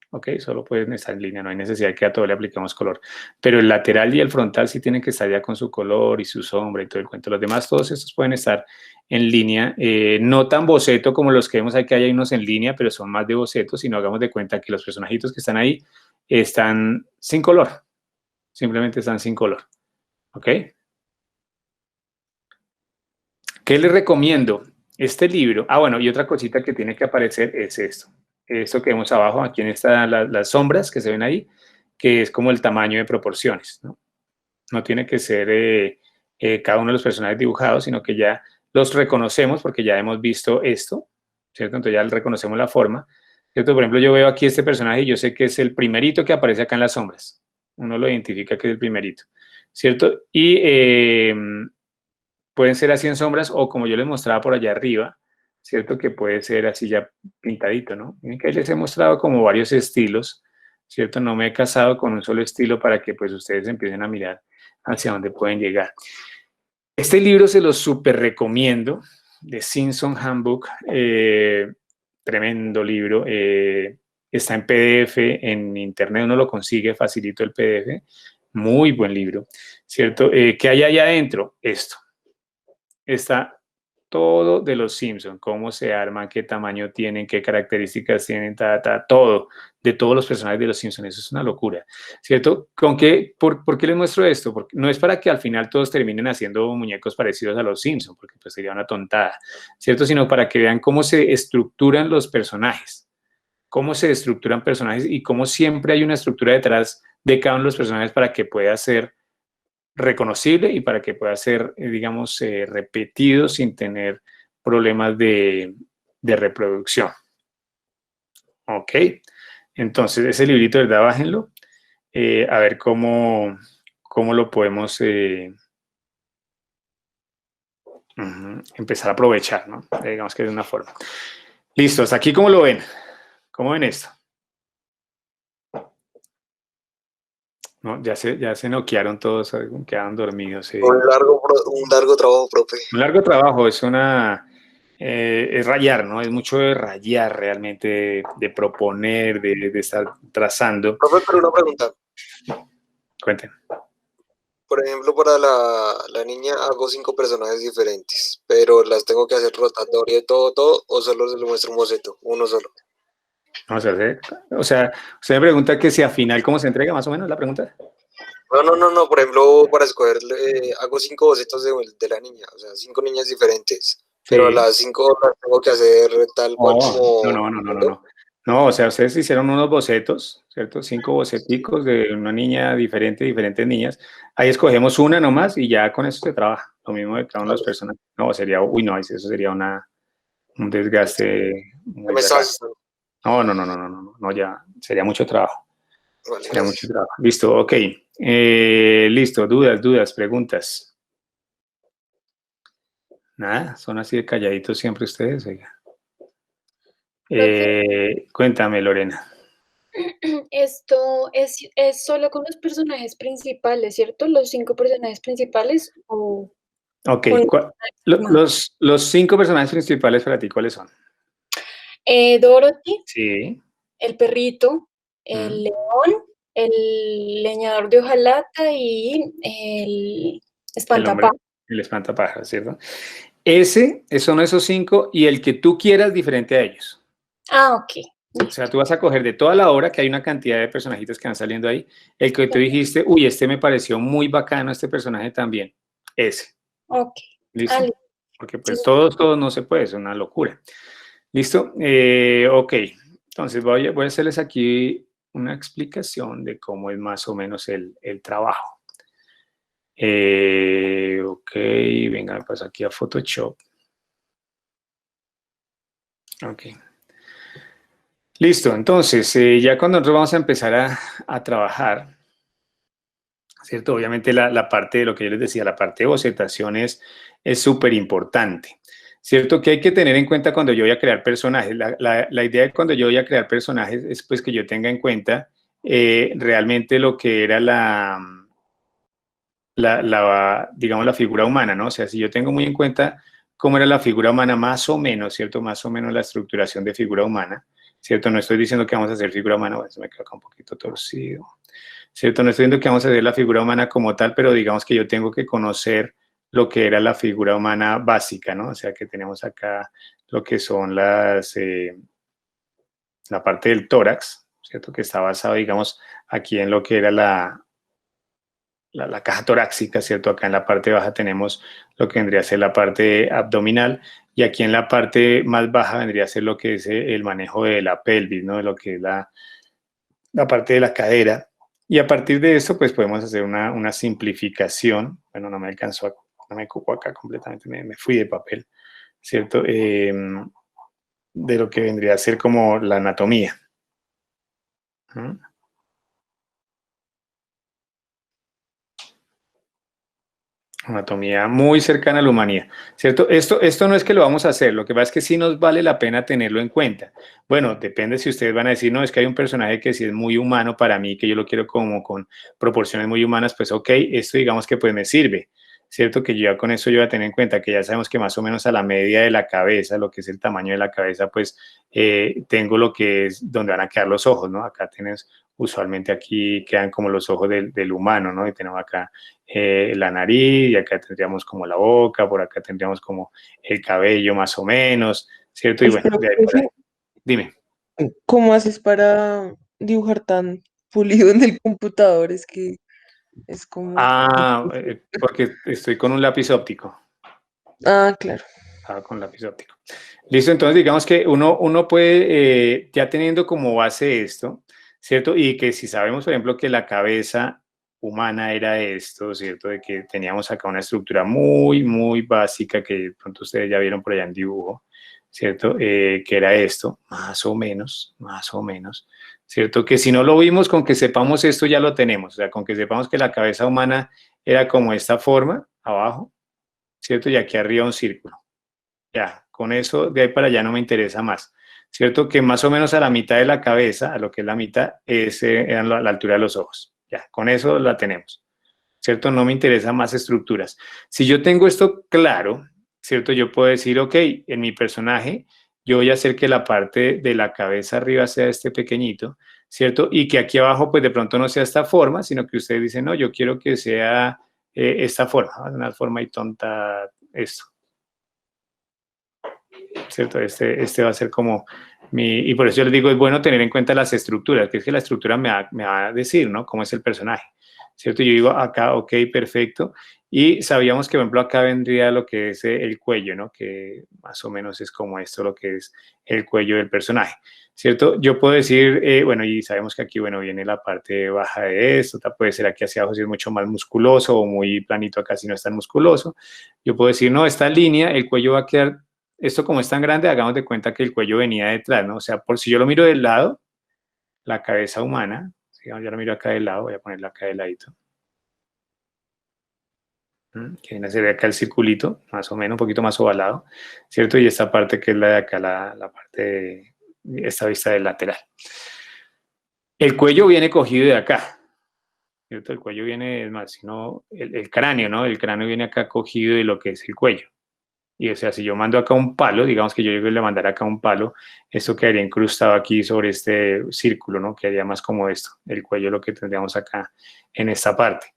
¿ok? Solo pueden estar en línea, no hay necesidad de que a todo le apliquemos color. Pero el lateral y el frontal sí tienen que estar ya con su color y su sombra y todo el cuento. Los demás, todos estos pueden estar en línea, no tan boceto como los que vemos aquí, hay unos en línea, pero son más de boceto, sino hagamos de cuenta que los personajitos que están ahí están sin color, simplemente están sin color, ¿ok? ¿Qué les recomiendo? Este libro, bueno, y otra cosita que tiene que aparecer es esto que vemos abajo, aquí están las sombras que se ven ahí, que es como el tamaño de proporciones, ¿no? No tiene que ser cada uno de los personajes dibujados, sino que ya los reconocemos porque ya hemos visto esto, ¿cierto? Entonces ya reconocemos la forma, ¿cierto? Por ejemplo, yo veo aquí este personaje y yo sé que es el primerito que aparece acá en las sombras. Uno lo identifica que es el primerito, ¿cierto? Y pueden ser así en sombras o como yo les mostraba por allá arriba, ¿cierto? Que puede ser así ya pintadito, ¿no? Miren que les he mostrado como varios estilos, ¿cierto? No me he casado con un solo estilo para que pues ustedes empiecen a mirar hacia dónde pueden llegar. Este libro se lo súper recomiendo, The Simpson Handbook, tremendo libro, está en PDF, en internet uno lo consigue facilito el PDF, muy buen libro, ¿cierto? ¿Qué hay allá adentro? Esto. Está todo de los Simpsons, cómo se arman, qué tamaño tienen, qué características tienen, todo, de todos los personajes de los Simpsons, eso es una locura, ¿cierto? ¿Por qué les muestro esto? Porque no es para que al final todos terminen haciendo muñecos parecidos a los Simpsons, porque pues sería una tontada, ¿cierto? Sino para que vean cómo se estructuran los personajes, cómo se estructuran personajes y cómo siempre hay una estructura detrás de cada uno de los personajes para que pueda ser reconocible y para que pueda ser, digamos, repetido sin tener problemas de reproducción. Ok, entonces ese librito, ¿verdad? Bájenlo, a ver cómo lo podemos empezar a aprovechar, ¿no? Digamos que de una forma. Listo, hasta aquí, ¿cómo lo ven? ¿Cómo ven esto? No, ya se noquearon todos, quedaron dormidos. Un largo trabajo, profe. Un largo trabajo, es rayar, ¿no? Es mucho de rayar realmente, de proponer, de estar trazando. Profe, pero una pregunta. Cuenten. Por ejemplo, para la niña hago 5 personajes diferentes, pero las tengo que hacer rotatoria y todo, o solo se le muestro un boceto, uno solo. Vamos a hacer, o sea, usted me pregunta que si al final, ¿cómo se entrega más o menos la pregunta? No, por ejemplo, para escoger, hago 5 bocetos de la niña, o sea, 5 niñas diferentes, pero a Sí. las 5 las tengo que hacer tal cual Oh, no, como... no, no, no, no, no. No, o sea, ustedes hicieron unos bocetos, ¿cierto? 5 boceticos de una niña diferente, diferentes niñas. Ahí escogemos una nomás y ya con eso se trabaja. Lo mismo de cada uno de los personajes. No, sería, uy, no, eso sería un desgaste Ya muy me estaba berraco. asustando. No, no, no, no, no, no, no, no, ya, sería mucho trabajo. Vale, Sería mucho gracias. trabajo. Listo, ok. Listo, dudas, preguntas. Nada, son así de calladitos siempre ustedes, oiga. Profe, Cuéntame, Lorena. esto es solo con los personajes principales, ¿cierto? Los 5 personajes principales o Ok, con más. los 5 personajes principales para ti, ¿cuáles son? Dorothy, Sí. el perrito, el Mm, león, el leñador de hojalata y el el hombre, espantapájaros. el espantapájaros, ¿cierto? Ese son esos 5 y el que tú quieras diferente a ellos. Ah, ok. O sea, tú vas a coger de toda la obra, que hay una cantidad de personajitos que van saliendo ahí, el que tú dijiste, uy, este me pareció muy bacano, este personaje también. Ese. Ok. Ah, ¿Listo? Porque sí. pues todos no se puede, es una locura. ¿Listo? Ok. Entonces voy a hacerles aquí una explicación de cómo es más o menos el trabajo. Ok, venga, me paso aquí a Photoshop. Ok. Listo, entonces ya cuando nosotros vamos a empezar a trabajar, ¿cierto? Obviamente la parte de lo que yo les decía, la parte de bocetación es súper importante, ¿cierto? Que hay que tener en cuenta cuando yo voy a crear personajes. La idea de cuando yo voy a crear personajes es pues que yo tenga en cuenta realmente lo que era digamos, la figura humana, ¿no? O sea, si yo tengo muy en cuenta cómo era la figura humana, más o menos, ¿cierto? Más o menos la estructuración de figura humana, ¿cierto? No estoy diciendo que vamos a hacer figura humana, bueno, se me queda acá un poquito torcido. ¿Cierto? No estoy diciendo que vamos a hacer la figura humana como tal, pero digamos que yo tengo que conocer lo que era la figura humana básica, ¿no? O sea, que tenemos acá lo que son la parte del tórax, ¿cierto? Que está basado, digamos, aquí en lo que era la caja torácica, ¿cierto? Acá en la parte baja tenemos lo que vendría a ser la parte abdominal y aquí en la parte más baja vendría a ser lo que es el manejo de la pelvis, ¿no? De lo que es la parte de la cadera. Y a partir de esto, pues podemos hacer una simplificación. Bueno, no me alcanzó, no me cupo acá completamente, me fui de papel, ¿cierto? De lo que vendría a ser como la anatomía. ¿Mm? Anatomía muy cercana a la humanidad, ¿cierto? Esto no es que lo vamos a hacer, lo que pasa es que sí nos vale la pena tenerlo en cuenta. Bueno, depende si ustedes van a decir, no, es que hay un personaje que sí es muy humano para mí, que yo lo quiero como con proporciones muy humanas, pues ok, esto digamos que pues me sirve, ¿cierto? Que yo ya con eso yo voy a tener en cuenta que ya sabemos que más o menos a la media de la cabeza, lo que es el tamaño de la cabeza, pues tengo lo que es donde van a quedar los ojos, ¿no? Acá tienes, usualmente aquí quedan como los ojos del humano, ¿no? Y tenemos acá la nariz, y acá tendríamos como la boca, por acá tendríamos como el cabello más o menos, ¿cierto? Y bueno, Pero, de ahí para ahí. profe, Dime. ¿cómo haces para dibujar tan pulido en el computador? Es que es como... Porque estoy con un lápiz óptico. Ah, claro. Con lápiz óptico. Listo, entonces digamos que uno puede, ya teniendo como base esto, ¿cierto? Y que si sabemos, por ejemplo, que la cabeza humana era esto, ¿cierto? De que teníamos acá una estructura muy, muy básica que de pronto ustedes ya vieron por allá en dibujo, ¿cierto? Que era esto, más o menos, ¿cierto? Que si no lo vimos, con que sepamos esto ya lo tenemos, o sea, con que sepamos que la cabeza humana era como esta forma, abajo, ¿cierto? Y aquí arriba un círculo. Ya, con eso de ahí para allá no me interesa más. ¿cierto? Que más o menos a la mitad de la cabeza, a lo que es la mitad, es a la altura de los ojos. Ya, con eso la tenemos, ¿cierto? No me interesan más estructuras. Si yo tengo esto claro, ¿cierto? Yo puedo decir, ok, en mi personaje, yo voy a hacer que la parte de la cabeza arriba sea este pequeñito, ¿cierto? Y que aquí abajo, pues de pronto no sea esta forma, sino que ustedes dicen, no, yo quiero que sea esta forma, una forma y tonta esto, ¿cierto? Este va a ser como y por eso yo les digo, es bueno tener en cuenta las estructuras, que es que la estructura me va a decir, ¿no? Cómo es el personaje, ¿cierto? Yo digo acá, ok, perfecto, y sabíamos que, por ejemplo, acá vendría lo que es el cuello, ¿no? Que más o menos es como esto, lo que es el cuello del personaje, ¿cierto? Yo puedo decir, bueno, y sabemos que aquí, bueno, viene la parte baja de esto, puede ser aquí hacia abajo si es mucho más musculoso o muy planito acá si no es tan musculoso. Yo puedo decir, no, esta línea, el cuello va a quedar esto como es tan grande, hagamos de cuenta que el cuello venía detrás, ¿no? O sea, por si yo lo miro del lado, la cabeza humana, si yo lo miro acá del lado, voy a ponerla acá de ladito. Que viene a ser acá el circulito, más o menos, un poquito más ovalado, ¿cierto? Y esta parte que es la de acá, la parte de esta vista del lateral. El cuello viene cogido de acá, ¿cierto? El cuello viene, es más, sino el cráneo, ¿no? El cráneo viene acá cogido de lo que es el cuello. Y o sea, si yo mando acá un palo, digamos que yo llego y le mandara acá un palo, esto quedaría incrustado aquí sobre este círculo, ¿no? Quedaría más como esto, el cuello lo que tendríamos acá en esta parte,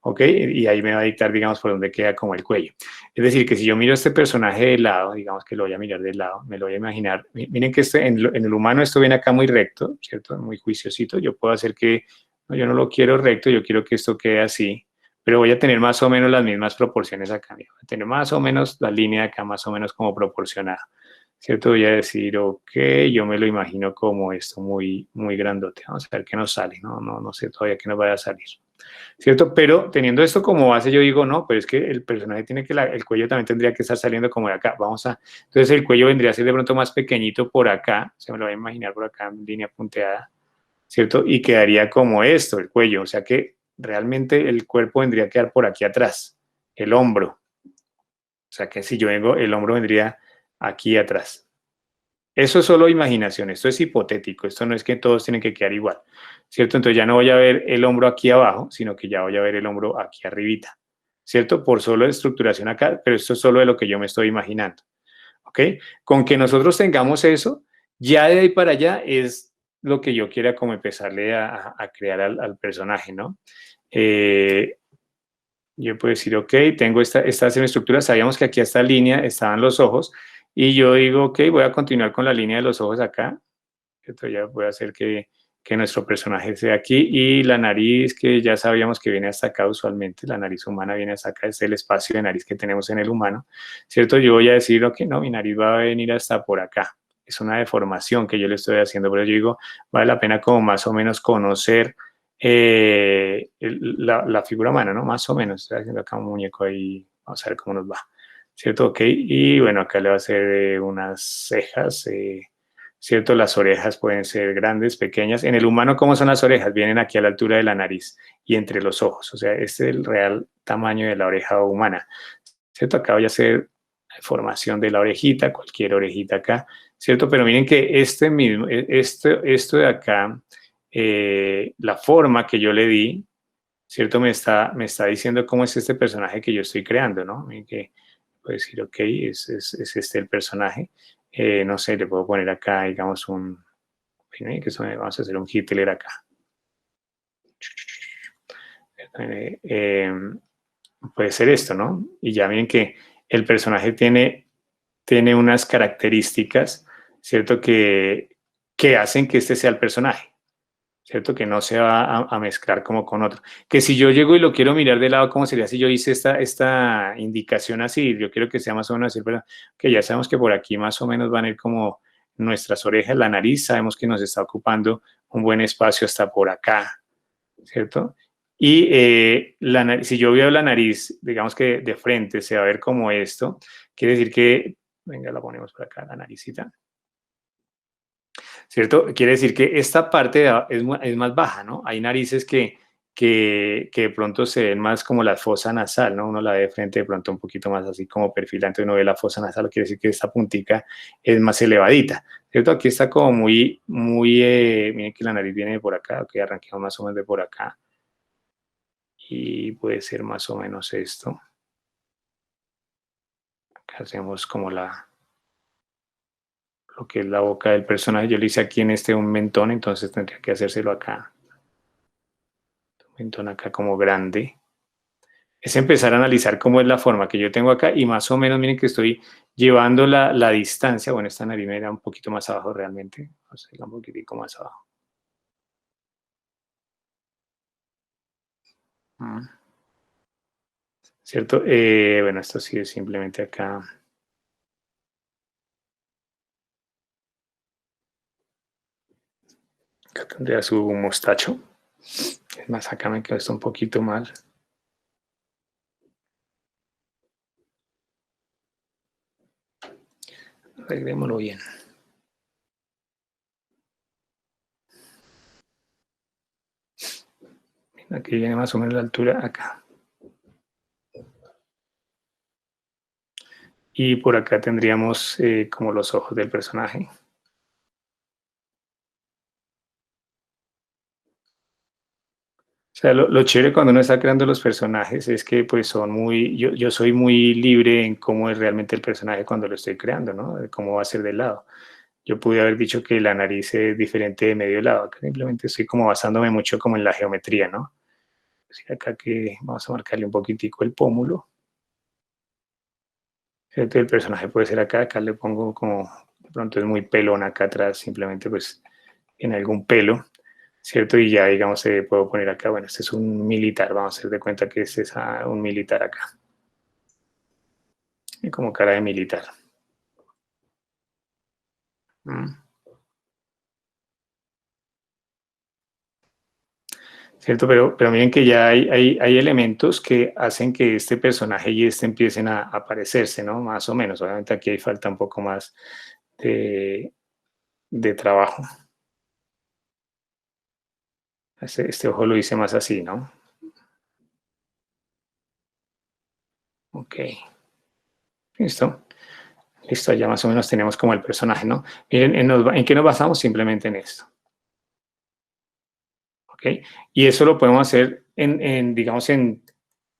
¿ok? Y ahí me va a dictar, digamos, por dónde queda como el cuello. Es decir, que si yo miro a este personaje de lado, digamos que lo voy a mirar de lado, me lo voy a imaginar. Miren que en el humano esto viene acá muy recto, ¿cierto? Muy juiciosito. Yo puedo hacer que, no, yo no lo quiero recto, yo quiero que esto quede así, pero voy a tener más o menos las mismas proporciones acá. Voy a tener más o menos la línea de acá más o menos como proporcionada, ¿cierto? Voy a decir, ok, yo me lo imagino como esto, muy, muy grandote. Vamos a ver qué nos sale, no sé todavía qué nos vaya a salir, ¿cierto? Pero teniendo esto como base, yo digo, no, pero es que el personaje tiene que, el cuello también tendría que estar saliendo como de acá. Entonces el cuello vendría a ser de pronto más pequeñito por acá, se me lo voy a imaginar por acá en línea punteada, ¿cierto? Y quedaría como esto, el cuello, o sea que realmente el cuerpo vendría a quedar por aquí atrás, el hombro. O sea que si yo vengo, el hombro vendría aquí atrás. Eso es solo imaginación, esto es hipotético, esto no es que todos tienen que quedar igual, ¿cierto? Entonces ya no voy a ver el hombro aquí abajo, sino que ya voy a ver el hombro aquí arribita, ¿cierto? Por solo estructuración acá, pero esto es solo de lo que yo me estoy imaginando, ¿ok? Con que nosotros tengamos eso, ya de ahí para allá es lo que yo quiera como empezarle a crear al personaje, ¿no? Yo puedo decir, ok, tengo esta semiestructura, sabíamos que aquí a esta línea estaban los ojos, y yo digo, ok, voy a continuar con la línea de los ojos acá, entonces ya voy a hacer que nuestro personaje sea aquí, y la nariz, que ya sabíamos que viene hasta acá usualmente, la nariz humana viene hasta acá, es el espacio de nariz que tenemos en el humano, ¿cierto? Yo voy a decir, ok, no, mi nariz va a venir hasta por acá, es una deformación que yo le estoy haciendo, pero yo digo, vale la pena como más o menos conocer la figura humana, ¿no? Más o menos, estoy haciendo acá un muñeco ahí, vamos a ver cómo nos va, ¿cierto? Ok, y bueno, acá le va a hacer unas cejas, ¿cierto? Las orejas pueden ser grandes, pequeñas. En el humano, ¿cómo son las orejas? Vienen aquí a la altura de la nariz y entre los ojos, o sea, este es el real tamaño de la oreja humana, ¿cierto? Acá voy a hacer formación de la orejita, cualquier orejita acá, ¿cierto? Pero miren que esto de acá, la forma que yo le di, ¿cierto? Me está diciendo cómo es este personaje que yo estoy creando, ¿no? Miren que puedo decir, ok, es este el personaje. No sé, le puedo poner acá, digamos, vamos a hacer un Hitler acá. Puede ser esto, ¿no? Y ya miren que el personaje tiene unas características, ¿cierto? Que hacen que este sea el personaje, ¿cierto? Que no se va a mezclar como con otro. Que si yo llego y lo quiero mirar de lado, ¿cómo sería si yo hice esta indicación así? Yo quiero que sea más o menos así, pero que ya sabemos que por aquí más o menos van a ir como nuestras orejas, la nariz, sabemos que nos está ocupando un buen espacio hasta por acá, ¿cierto? Y si yo veo la nariz, digamos que de frente se va a ver como esto, quiere decir que, venga, la ponemos por acá, la naricita, ¿cierto? Quiere decir que esta parte es más baja, ¿no? Hay narices que que de pronto se ven más como la fosa nasal, ¿no? Uno la ve de frente de pronto un poquito más así como perfilante, uno ve la fosa nasal, quiere decir que esta puntica es más elevadita, ¿cierto? Aquí está como miren que la nariz viene de por acá, que arranquemos más o menos de por acá, y puede ser más o menos esto. Acá hacemos como lo que es la boca del personaje. Yo le hice aquí en este un mentón, entonces tendría que hacérselo acá. Un mentón acá como grande. Es empezar a analizar cómo es la forma que yo tengo acá y más o menos, miren que estoy llevando la distancia. Bueno, esta nariz me da un poquito más abajo realmente. Vamos a hacerla un poquitico más abajo. ¿Cierto? Bueno, esto sí es simplemente acá. Acá tendría su mostacho. Es más, acá me quedó esto un poquito mal. Arreglémoslo bien. Aquí viene más o menos la altura acá. Y por acá tendríamos como los ojos del personaje. O sea, lo chévere cuando uno está creando los personajes es que pues son yo soy muy libre en cómo es realmente el personaje cuando lo estoy creando, ¿no? De cómo va a ser de lado. Yo pude haber dicho que la nariz es diferente de medio lado, acá simplemente estoy como basándome mucho como en la geometría, ¿no? Así acá que vamos a marcarle un poquitico el pómulo. ¿Cierto? El personaje puede ser acá le pongo como, de pronto es muy pelón acá atrás, simplemente pues en algún pelo, ¿cierto? Y ya, digamos, puedo poner acá, bueno, este es un militar, vamos a hacer de cuenta que este es un militar acá. Y como cara de militar. ¿Cierto? Pero miren que ya hay elementos que hacen que este personaje y este empiecen a parecerse, ¿no? Más o menos. Obviamente aquí hay falta un poco más de trabajo. Este ojo lo hice más así, ¿no? Ok. Listo. Listo, ya más o menos tenemos como el personaje, ¿no? Miren, ¿en qué nos basamos? Simplemente en esto. ¿Ok? Y eso lo podemos hacer digamos, en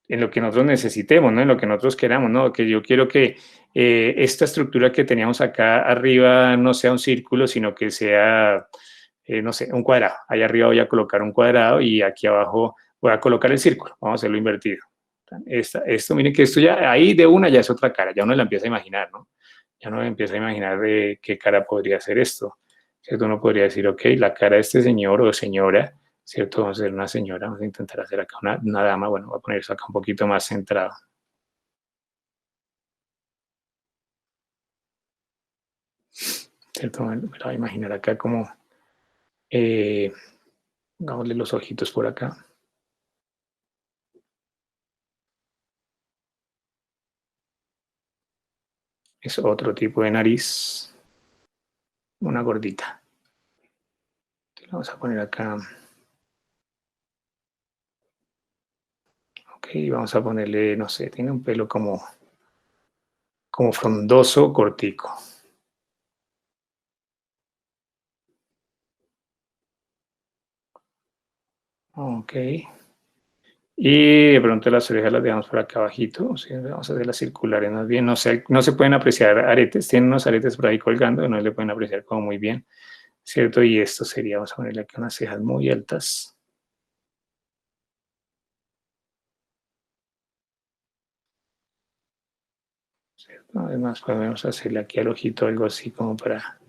lo que nosotros necesitemos, ¿no? En lo que nosotros queramos, ¿no? Que yo quiero que esta estructura que teníamos acá arriba no sea un círculo, sino que sea, no sé, un cuadrado. Allá arriba voy a colocar un cuadrado y aquí abajo voy a colocar el círculo. Vamos a hacerlo invertido. Esto, miren que esto ya, ahí de una ya es otra cara, ya uno la empieza a imaginar, ¿no? Ya uno empieza a imaginar de qué cara podría ser esto. ¿Cierto? Uno podría decir, ok, la cara de este señor o señora, ¿cierto? Vamos a hacer una señora, vamos a intentar hacer acá una dama, bueno, voy a poner eso acá un poquito más centrado. ¿Cierto? Me lo voy a imaginar acá como, hagámosle los ojitos por acá. Es otro tipo de nariz, una gordita. Vamos a poner acá. Ok, vamos a ponerle, no sé, tiene un pelo como frondoso, cortico. Ok. Y de pronto las orejas las dejamos por acá abajito. O sea, vamos a hacer las circulares más bien. No se pueden apreciar aretes. Tienen unos aretes por ahí colgando. No le pueden apreciar como muy bien. ¿Cierto? Y esto sería, vamos a ponerle aquí unas cejas muy altas. ¿Cierto? Además podemos hacerle aquí al ojito algo así como para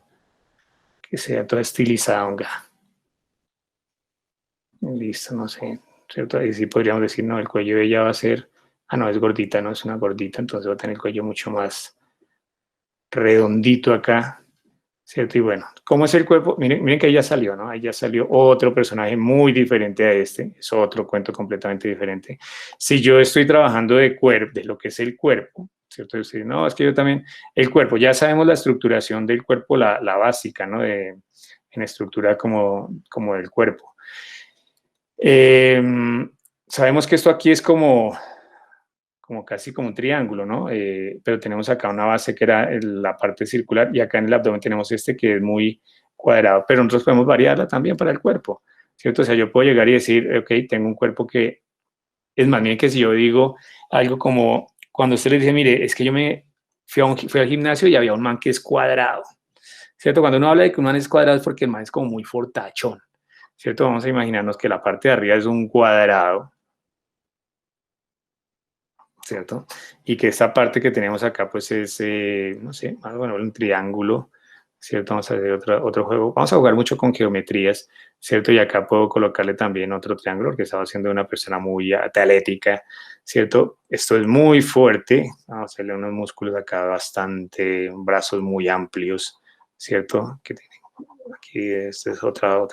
que sea toda estilizada. Listo, no sé. ¿Cierto? Ahí sí podríamos decir, no, el cuello de ella va a ser, no, es gordita, no es una gordita, entonces va a tener el cuello mucho más redondito acá, ¿cierto? Y bueno, ¿cómo es el cuerpo? Miren que ahí ya salió, ¿no? Ahí ya salió otro personaje muy diferente a este, es otro cuento completamente diferente. Si yo estoy trabajando de lo que es el cuerpo, ¿cierto? Es decir, no, es que yo también, el cuerpo, ya sabemos la estructuración del cuerpo, la básica, ¿no? En estructura como del cuerpo. Sabemos que esto aquí es como casi como un triángulo, ¿no? Pero tenemos acá una base que era la parte circular y acá en el abdomen tenemos este que es muy cuadrado, pero nosotros podemos variarla también para el cuerpo, ¿cierto? O sea, yo puedo llegar y decir, ok, tengo un cuerpo que es más bien que si yo digo algo como cuando usted le dice, mire, es que yo me fui al gimnasio y había un man que es cuadrado, ¿cierto? Cuando uno habla de que un man es cuadrado es porque el man es como muy fortachón, ¿cierto? Vamos a imaginarnos que la parte de arriba es un cuadrado, ¿cierto? Y que esta parte que tenemos acá, pues es, no sé, más bueno, un triángulo, ¿cierto? Vamos a hacer otro juego. Vamos a jugar mucho con geometrías, ¿cierto? Y acá puedo colocarle también otro triángulo, porque estaba haciendo una persona muy atlética, ¿cierto? Esto es muy fuerte. Vamos a hacerle unos músculos acá bastante, brazos muy amplios, ¿cierto? Que aquí esta es otra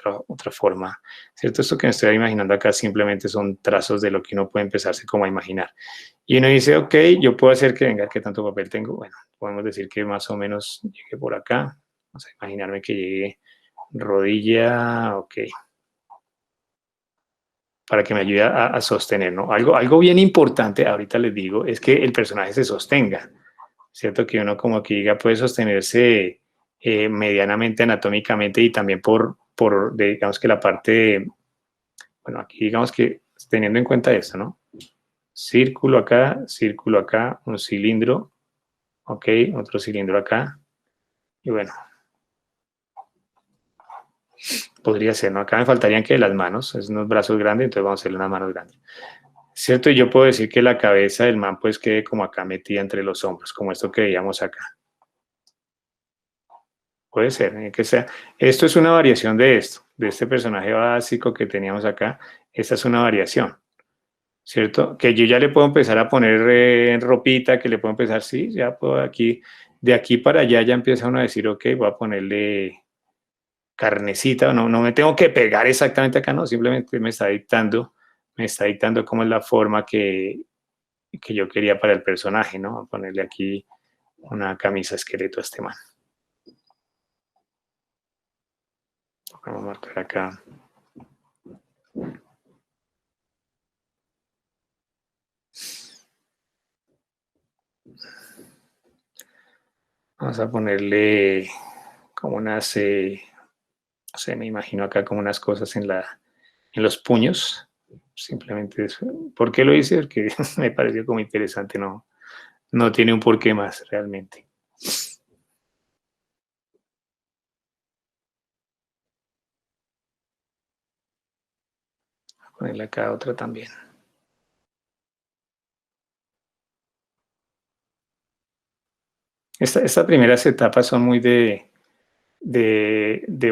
forma, ¿cierto? Esto que me estoy imaginando acá simplemente son trazos de lo que uno puede empezarse como a imaginar. Y uno dice, ok, yo puedo hacer que venga, ¿qué tanto papel tengo? Bueno, podemos decir que más o menos llegue por acá. Vamos a imaginarme que llegue rodilla, ok, para que me ayude a sostener, ¿no? Algo bien importante, ahorita les digo, es que el personaje se sostenga, ¿cierto? Que uno como que diga puede sostenerse medianamente anatómicamente y también digamos que la parte, bueno, aquí digamos que teniendo en cuenta esto, ¿no? Círculo acá, un cilindro, ok, otro cilindro acá, y bueno, podría ser, ¿no? Acá me faltarían que las manos, es unos brazos grandes, entonces vamos a hacerle unas manos grandes. ¿Cierto? Y yo puedo decir que la cabeza del man pues quede como acá metida entre los hombros, como esto que veíamos acá. Puede ser, que sea. Esto es una variación de esto, de este personaje básico que teníamos acá. Esta es una variación, ¿cierto? Que yo ya le puedo empezar a poner ropita, que le puedo empezar, sí, ya puedo aquí, de aquí para allá ya empieza uno a decir, ok, voy a ponerle carnecita, no me tengo que pegar exactamente acá, no, simplemente me está dictando cómo es la forma que yo quería para el personaje, ¿no? Voy a ponerle aquí una camisa esqueleto a este man. Vamos a marcar acá. Vamos a ponerle como unas, no sé, me imagino acá como unas cosas en los puños. Simplemente eso. ¿Por qué lo hice? Porque me pareció como interesante, no tiene un porqué más realmente. Voy a ponerle acá otra también. Estas primeras etapas son muy de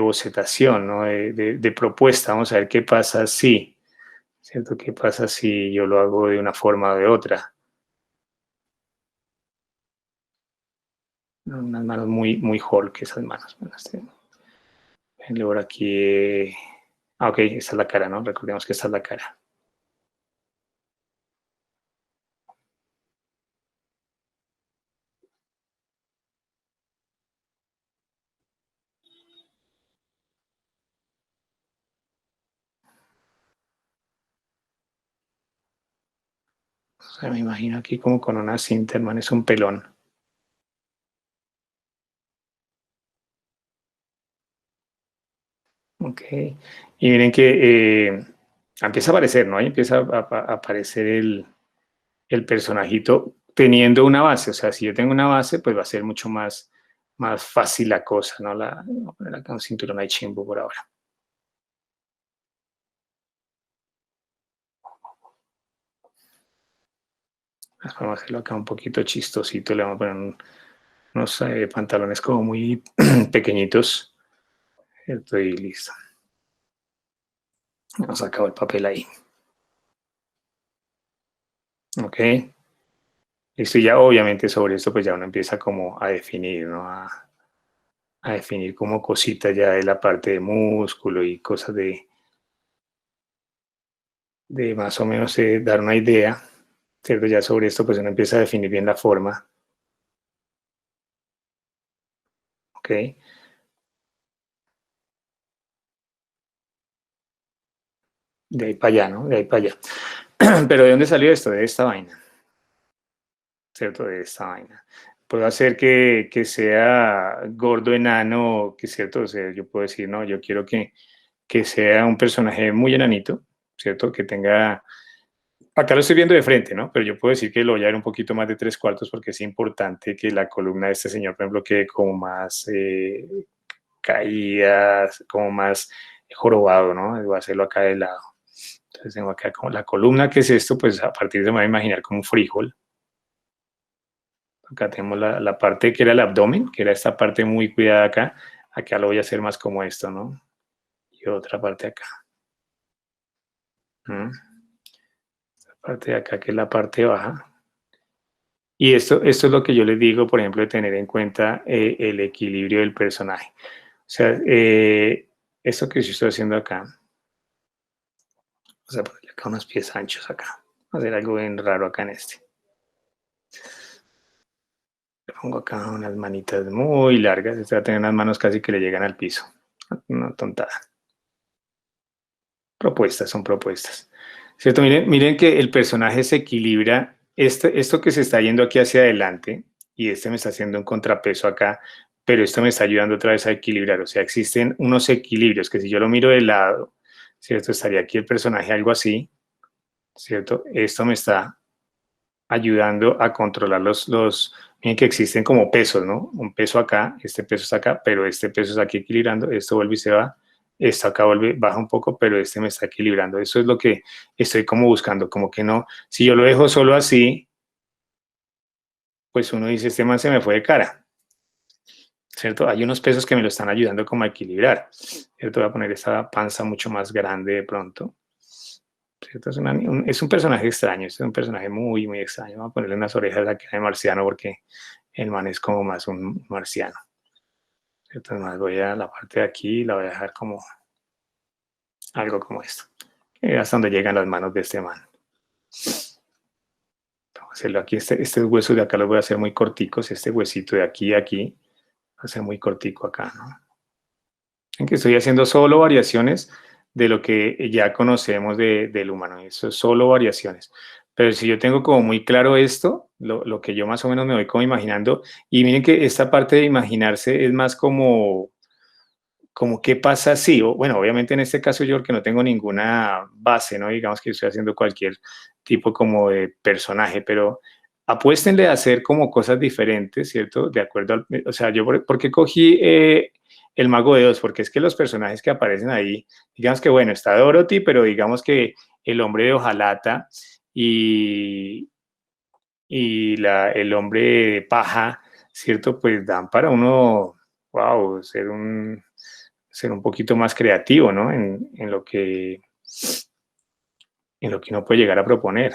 bocetación, ¿no? De propuesta. Vamos a ver qué pasa si, ¿cierto? ¿Qué pasa si yo lo hago de una forma o de otra? Unas manos muy Hulk, esas manos. Bueno, luego aquí. Ok, esta es la cara, ¿no? Recordemos que esta es la cara. O sea, me imagino aquí como con una cinta, hermano, es un pelón. Ok. Y miren que empieza a aparecer, ¿no? Ahí empieza a aparecer el personajito teniendo una base. O sea, si yo tengo una base, pues va a ser mucho más fácil la cosa, ¿no? Voy a poner acá un cinturón ahí chimbo por ahora. Vamos a hacerlo acá un poquito chistosito. Le vamos a poner unos pantalones como muy pequeñitos. Estoy listo. Vamos a acabar el papel ahí. Ok. Listo, y ya obviamente sobre esto pues ya uno empieza como a definir, ¿no? A definir como cositas ya de la parte de músculo y cosas de más o menos dar una idea, ¿cierto? Ya sobre esto pues uno empieza a definir bien la forma, ¿ok? De ahí para allá, ¿no? De ahí para allá. Pero ¿de dónde salió esto? De esta vaina, ¿cierto? De esta vaina. Puedo hacer que sea gordo, enano, que cierto, o sea, yo puedo decir, no, yo quiero que sea un personaje muy enanito, ¿cierto? Que tenga, acá lo estoy viendo de frente, ¿no? Pero yo puedo decir que lo voy a ver un poquito más de 3/4 porque es importante que la columna de este señor, por ejemplo, quede como más caída, como más jorobado, ¿no? Voy a hacerlo acá de lado. Entonces tengo acá como la columna, que es esto, pues a partir de me voy a imaginar como un frijol. Acá tenemos la parte que era el abdomen, que era esta parte muy cuidada acá. Acá lo voy a hacer más como esto, ¿no? Y otra parte acá. Esta parte de acá, que es la parte baja. Y esto es lo que yo les digo, por ejemplo, de tener en cuenta el equilibrio del personaje. O sea, esto que yo estoy haciendo acá, vamos a ponerle acá unos pies anchos acá. Vamos a hacer algo bien raro acá en este. Le pongo acá unas manitas muy largas. Este va a tener unas manos casi que le llegan al piso. Una tontada. Propuestas, son propuestas. ¿Cierto? Miren que el personaje se equilibra. Esto que se está yendo aquí hacia adelante y este me está haciendo un contrapeso acá, pero esto me está ayudando otra vez a equilibrar. O sea, existen unos equilibrios que si yo lo miro de lado, ¿cierto? Estaría aquí el personaje algo así, ¿cierto? Esto me está ayudando a controlar miren que existen como pesos, ¿no? Un peso acá, este peso está acá, pero este peso está aquí equilibrando, esto vuelve y se va, esto acá vuelve, baja un poco, pero este me está equilibrando. Eso es lo que estoy como buscando, como que no, si yo lo dejo solo así, pues uno dice, este man se me fue de cara, ¿cierto? Hay unos pesos que me lo están ayudando como a equilibrar, ¿cierto? Voy a poner esta panza mucho más grande de pronto. ¿Cierto? Es un personaje extraño, es un personaje muy, muy extraño. Vamos a ponerle unas orejas aquí de marciano porque el man es como más un marciano. ¿Cierto? Además voy a la parte de aquí, la voy a dejar como algo como esto. Hasta donde llegan las manos de este man. Vamos a hacerlo aquí, este hueso de acá lo voy a hacer muy corticos, este huesito de aquí a aquí, va a ser muy cortico acá, ¿no? En que estoy haciendo solo variaciones de lo que ya conocemos del humano, eso es solo variaciones. Pero si yo tengo como muy claro esto, lo que yo más o menos me voy como imaginando, y miren que esta parte de imaginarse es más como qué pasa si, o bueno, obviamente en este caso yo porque no tengo ninguna base, ¿no? Digamos que estoy haciendo cualquier tipo como de personaje, pero apuéstenle a hacer como cosas diferentes, ¿cierto? De acuerdo al, o sea, yo por qué cogí el Mago de Oz, porque es que los personajes que aparecen ahí, digamos que bueno, está Dorothy, pero digamos que el hombre de hojalata y el hombre de paja, ¿cierto? Pues dan para uno, wow, ser un poquito más creativo, ¿no? En lo que uno puede llegar a proponer,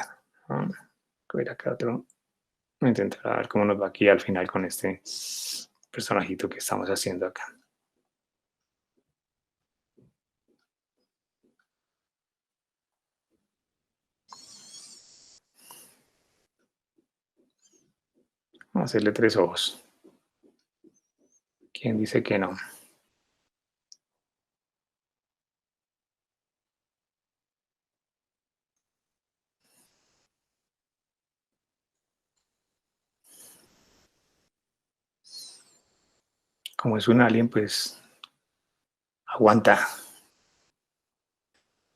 ¿no? A ver acá otro. Voy a intentar ver cómo nos va aquí al final con este personajito que estamos haciendo acá. Vamos a hacerle 3 ojos. ¿Quién dice que no? Como es un alien, pues aguanta.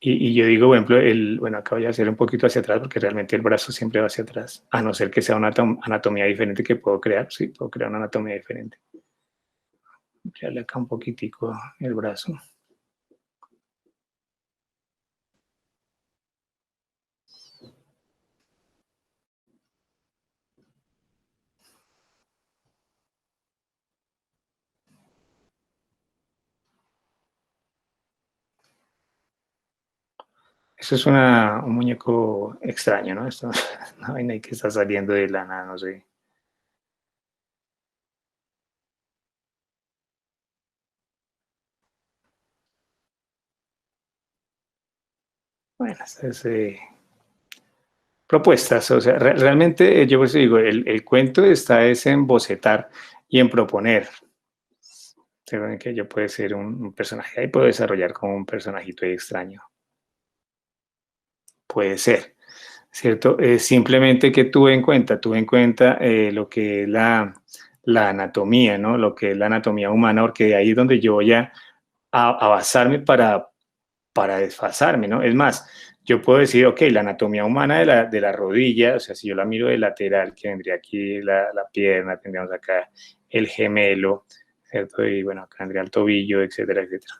Y yo digo, por ejemplo, bueno, acá voy a hacer un poquito hacia atrás porque realmente el brazo siempre va hacia atrás, a no ser que sea una anatomía diferente que puedo crear, sí, puedo crear una anatomía diferente. Ampliarle acá un poquitico el brazo. Eso es un muñeco extraño, ¿no? Esto es una vaina ahí que está saliendo de la nada, no sé. Bueno, es, propuestas, o sea, realmente yo por eso digo, el cuento está es en bocetar y en proponer. Según que yo puede ser un personaje, ahí puedo desarrollar como un personajito ahí extraño. puede ser, ¿cierto? Simplemente que tuve en cuenta lo que es la anatomía, ¿no? Lo que es la anatomía humana, porque ahí es donde yo voy a basarme para desfasarme, ¿no? Es más, yo puedo decir, ok, la anatomía humana de la rodilla, o sea, si yo la miro de lateral, que vendría aquí la pierna, tendríamos acá el gemelo, ¿cierto? Y bueno, acá vendría el tobillo, etcétera, etcétera.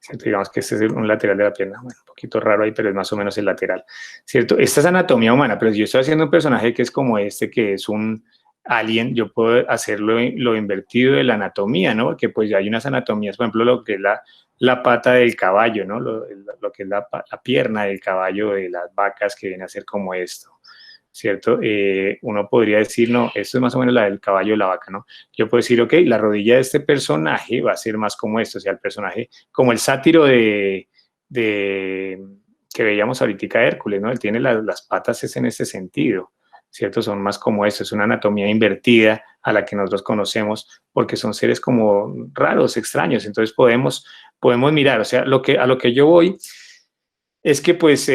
¿Cierto? Digamos que este es un lateral de la pierna, bueno, un poquito raro ahí, pero es más o menos el lateral, ¿cierto? Esta es anatomía humana, pero si yo estoy haciendo un personaje que es como este, que es un alien, yo puedo hacerlo lo invertido de la anatomía, ¿no? Porque pues ya hay unas anatomías, por ejemplo, lo que es la pata del caballo, ¿no? Lo que es la pierna del caballo de las vacas, que viene a ser como esto, ¿cierto? Uno podría decir, no, esto es más o menos la del caballo de la vaca, ¿no? Yo puedo decir, ok, la rodilla de este personaje va a ser más como esto, o sea, el personaje, como el sátiro que veíamos ahorita Hércules, ¿no? Él tiene las patas es en ese sentido, ¿cierto? Son más como eso, es una anatomía invertida a la que nosotros conocemos, porque son seres como raros, extraños, entonces podemos mirar, o sea, a lo que yo voy es que pues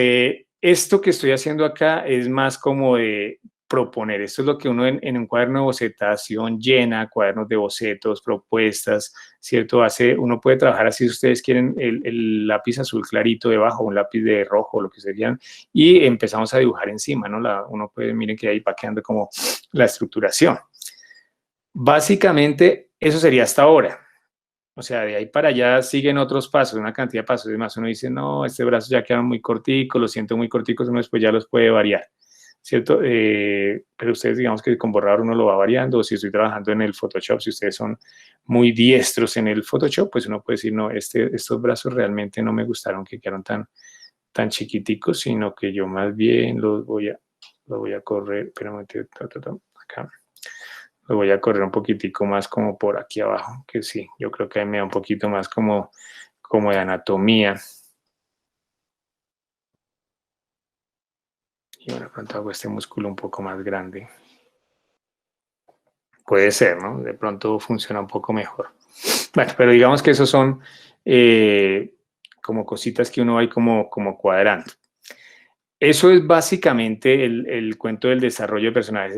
esto que estoy haciendo acá es más como de proponer, esto es lo que uno en un cuaderno de bocetación llena, cuadernos de bocetos, propuestas, ¿cierto? Uno puede trabajar así si ustedes quieren el lápiz azul clarito debajo, un lápiz de rojo, lo que serían, y empezamos a dibujar encima, ¿no? Uno puede, miren que ahí va quedando como la estructuración. Básicamente, eso sería hasta ahora. O sea, de ahí para allá siguen otros pasos, una cantidad de pasos. Además, uno dice, no, este brazo ya queda muy cortico, lo siento muy corticos, uno después ya los puede variar, ¿cierto? Pero ustedes, digamos que con borrador uno lo va variando, o si estoy trabajando en el Photoshop, si ustedes son muy diestros en el Photoshop, pues uno puede decir, no, estos brazos realmente no me gustaron que quedaron tan chiquiticos, sino que yo más bien los voy a correr, espera acá. Lo voy a correr un poquitico más como por aquí abajo, que sí, yo creo que ahí me da un poquito más como de anatomía. Y bueno, de pronto hago este músculo un poco más grande. Puede ser, ¿no? De pronto funciona un poco mejor. Bueno, pero digamos que esos son como cositas que uno va ahí como cuadrando. Eso es básicamente el cuento del desarrollo de personajes.